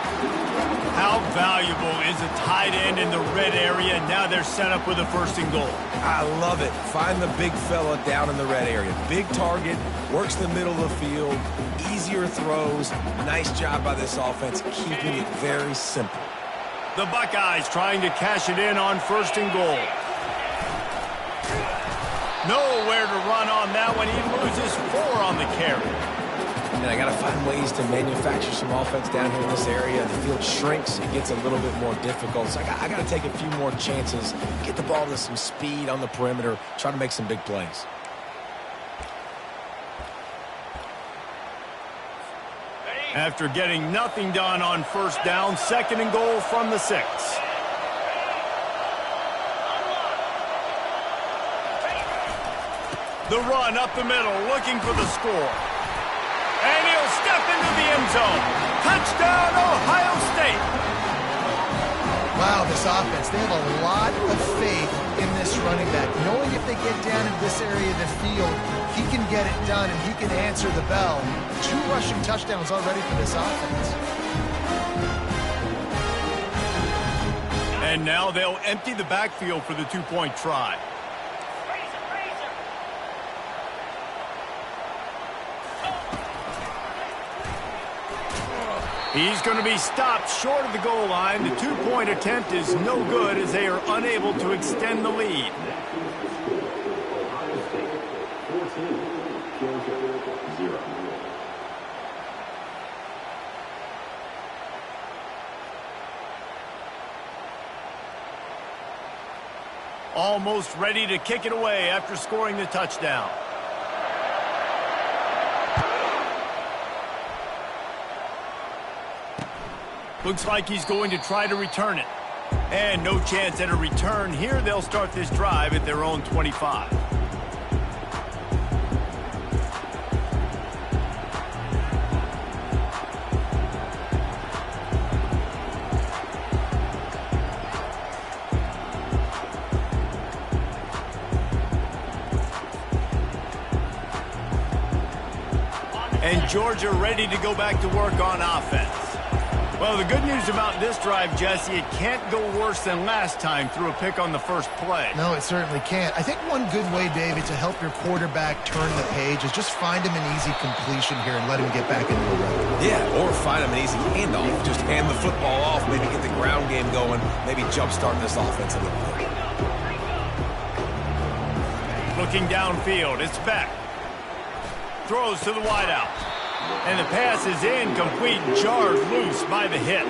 How valuable is a tight end in the red area? Now they're set up with a 1st and goal. I love it. Find the big fella down in the red area. Big target, works the middle of the field, easier throws. Nice job by this offense, keeping it very simple. The Buckeyes trying to cash it in on 1st and goal. Nowhere to run on that one. He loses 4 on the carry. And I got to find ways to manufacture some offense down here in this area. The field shrinks. It gets a little bit more difficult. So I got to take a few more chances, get the ball to some speed on the perimeter, try to make some big plays. After getting nothing done on 1st down, 2nd and goal from the 6. The run up the middle, looking for the score. And he'll step into the end zone. Touchdown, Ohio State. Wow, this offense, they have a lot of faith in this running back. Knowing if they get down in this area of the field, he can get it done and he can answer the bell. 2 rushing touchdowns already for this offense. And now they'll empty the backfield for the 2-point try. He's going to be stopped short of the goal line. The 2-point attempt is no good as they are unable to extend the lead. Ohio State 14, Georgia 0. Almost ready to kick it away after scoring the touchdown. Looks like he's going to try to return it. And no chance at a return here. They'll start this drive at their own 25. And Georgia ready to go back to work on offense. Well, the good news about this drive, Jesse, it can't go worse than last time through a pick on the first play. No, it certainly can't. I think one good way, David, to help your quarterback turn the page is just find him an easy completion here and let him get back into a run. Yeah, or find him an easy handoff. Just hand the football off, maybe get the ground game going, maybe jumpstart this offense a little bit. Looking downfield, it's Beck. Throws to the wideout. And the pass is incomplete, jarred loose by the hit.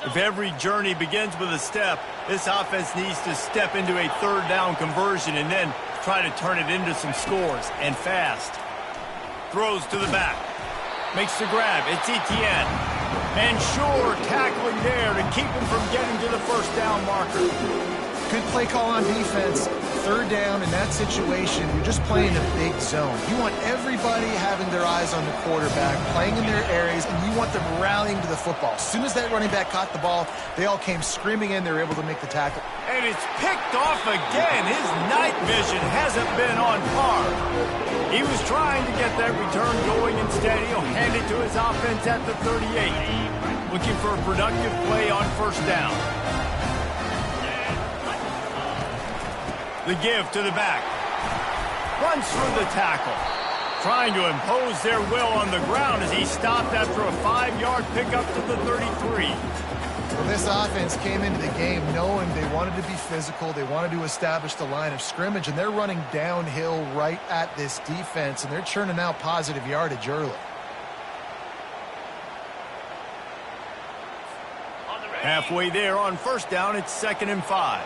If every journey begins with a step, this offense needs to step into a 3rd down conversion and then try to turn it into some scores, and fast. Throws to the back. Makes the grab. It's Etienne. And sure, tackling there to keep him from getting to the 1st down marker. Good play call on defense. 3rd down in that situation, you're just playing a big zone. You want everybody having their eyes on the quarterback, playing in their areas, and you want them rallying to the football. As soon as that running back caught the ball, they all came screaming in. They were able to make the tackle. And it's picked off again. His night vision hasn't been on par. He was trying to get that return going. Instead, he'll hand it to his offense at the 38. Looking for a productive play on first down. The give to the back. Runs through the tackle. Trying to impose their will on the ground as he stopped after a 5-yard pickup to the 33. Well, this offense came into the game knowing they wanted to be physical. They wanted to establish the line of scrimmage, and they're running downhill right at this defense, and they're churning out positive yardage early. Halfway there on first down, it's 2nd and 5.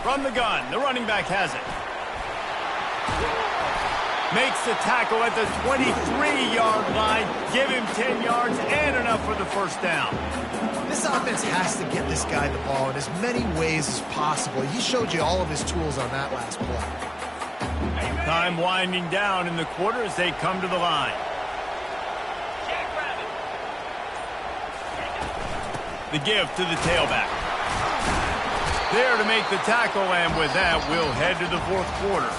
From the gun, the running back has it. Makes the tackle at the 23-yard line. Give him 10 yards and enough for the first down. This offense has to get this guy the ball in as many ways as possible. He showed you all of his tools on that last play. Time winding down in the quarter as they come to the line. The give to the tailback. There to make the tackle, and with that, we'll head to the fourth quarter.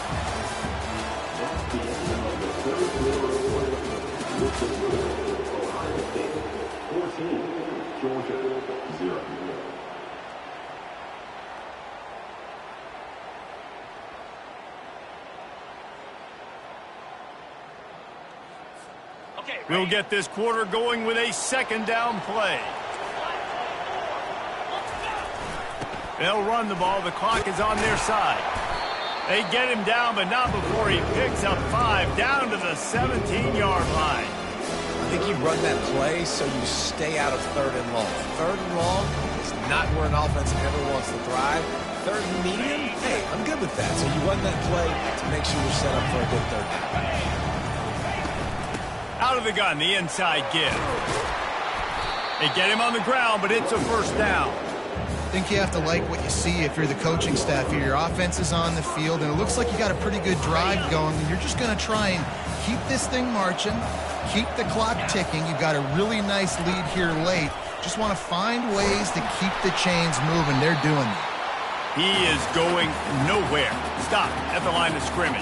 Georgia 0. We'll get this quarter going with a 2nd down play. They'll run the ball. The clock is on their side. They get him down, but not before he picks up 5 down to the 17-yard line. I think you run that play so you stay out of 3rd and long. 3rd and long is not where an offense ever wants to thrive. 3rd and medium, hey, I'm good with that. So you run that play to make sure you're set up for a good 3rd down. Out of the gun, the inside give. They get him on the ground, but it's a first down. I think you have to like what you see if you're the coaching staff here. Your offense is on the field, and it looks like you got a pretty good drive going, and you're just going to try and keep this thing marching, keep the clock ticking. You've got a really nice lead here late. Just want to find ways to keep the chains moving. They're doing it. He is going nowhere. Stop at the line of scrimmage.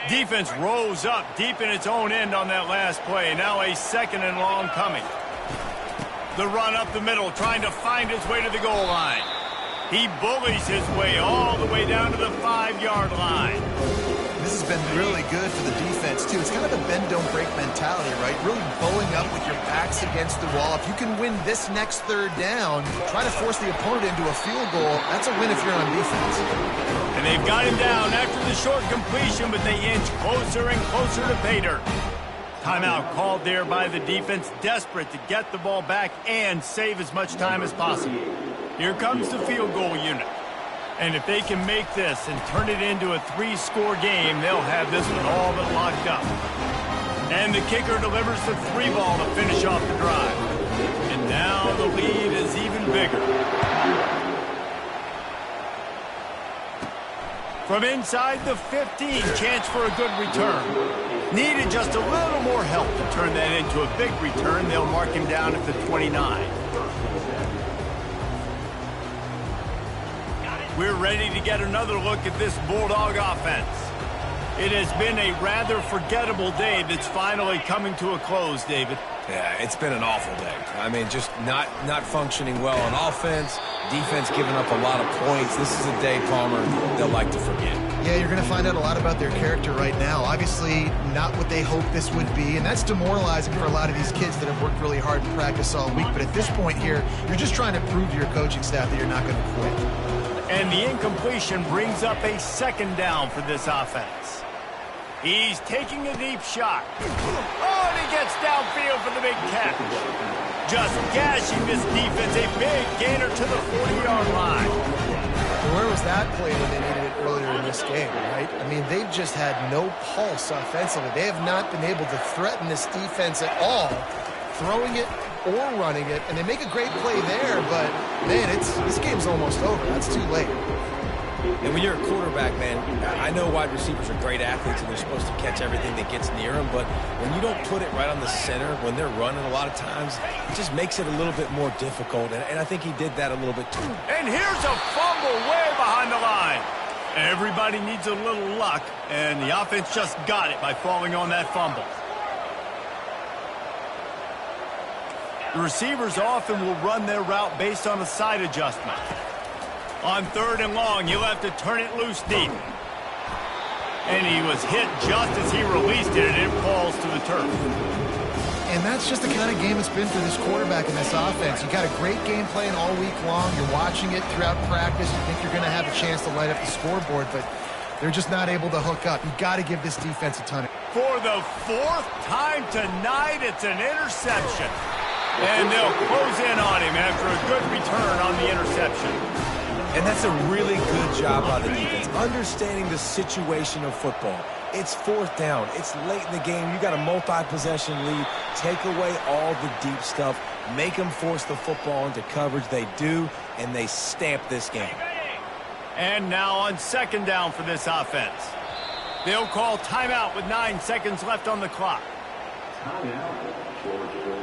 Defense rose up deep in its own end on that last play. Now a 2nd and long coming. The run up the middle, trying to find his way to the goal line. He bullies his way all the way down to the 5-yard line. This has been really good for the defense, too. It's kind of a bend-don't-break mentality, right? Really bowling up with your backs against the wall. If you can win this next 3rd down, try to force the opponent into a field goal. That's a win if you're on defense. And they've got him down after the short completion, but they inch closer and closer to pay dirt. Timeout called there by the defense, desperate to get the ball back and save as much time as possible. Here comes the field goal unit. And if they can make this and turn it into a 3-score game, they'll have this one all but locked up. And the kicker delivers the 3 ball to finish off the drive. And now the lead is even bigger. From inside the 15, chance for a good return. Needed just a little more help to turn that into a big return. They'll mark him down at the 29. We're ready to get another look at this Bulldog offense. It has been a rather forgettable day that's finally coming to a close, David. Yeah, it's been an awful day. I mean, just not functioning well on offense, defense giving up a lot of points. This is a day, Palmer, they'll like to forget. Yeah, you're going to find out a lot about their character right now. Obviously, not what they hoped this would be, and that's demoralizing for a lot of these kids that have worked really hard in practice all week. But at this point here, you're just trying to prove to your coaching staff that you're not going to quit. And the incompletion brings up a 2nd down for this offense. He's taking a deep shot. Oh, and he gets downfield for the big catch. Just gashing this defense, a big gainer to the 40-yard line. Where was that play when they needed it earlier in this game, right? I mean, they've just had no pulse offensively. They have not been able to threaten this defense at all, throwing it or running it, and they make a great play there, but, man, this game's almost over. That's too late. And when you're a quarterback, man, I know wide receivers are great athletes and they're supposed to catch everything that gets near them, but when you don't put it right on the center, when they're running a lot of times, it just makes it a little bit more difficult, and I think he did that a little bit too. And here's a fumble way behind the line. Everybody needs a little luck, and the offense just got it by falling on that fumble. The receivers often will run their route based on a side adjustment. On 3rd and long, he'll have to turn it loose deep. And he was hit just as he released it, and it falls to the turf. And that's just the kind of game it's been for this quarterback in this offense. You got a great game plan all week long. You're watching it throughout practice. You think you're going to have a chance to light up the scoreboard, but they're just not able to hook up. You got to give this defense a ton of... For the 4th time tonight, it's an interception. And they'll close in on him after a good return on the interception. And that's a really good job by the defense, understanding the situation of football. It's 4th down. It's late in the game. You got a multi-possession lead. Take away all the deep stuff. Make them force the football into coverage. They do, and they stamp this game. And now on 2nd down for this offense. They'll call timeout with 9 seconds left on the clock. Timeout, Georgia.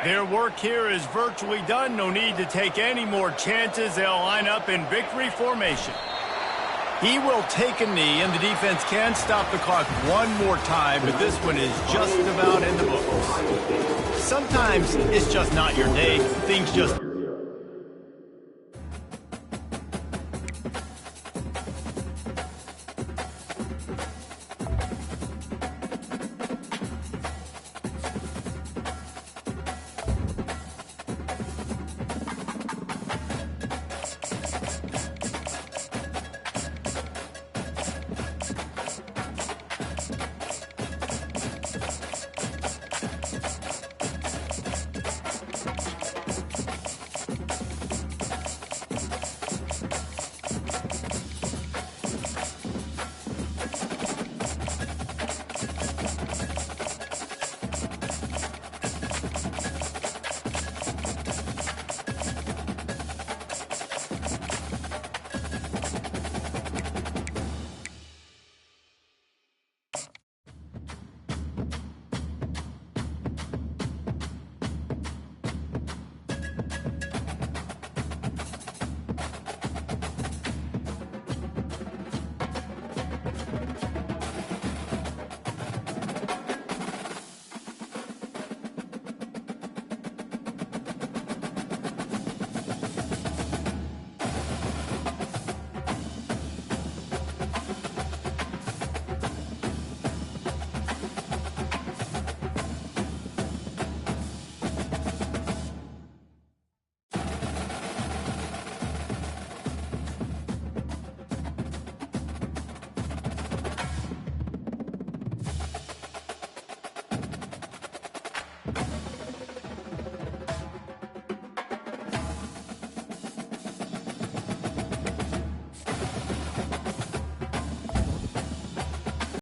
Their work here is virtually done. No need to take any more chances. They'll line up in victory formation. He will take a knee, and the defense can stop the clock one more time, but this one is just about in the books. Sometimes it's just not your day. Things just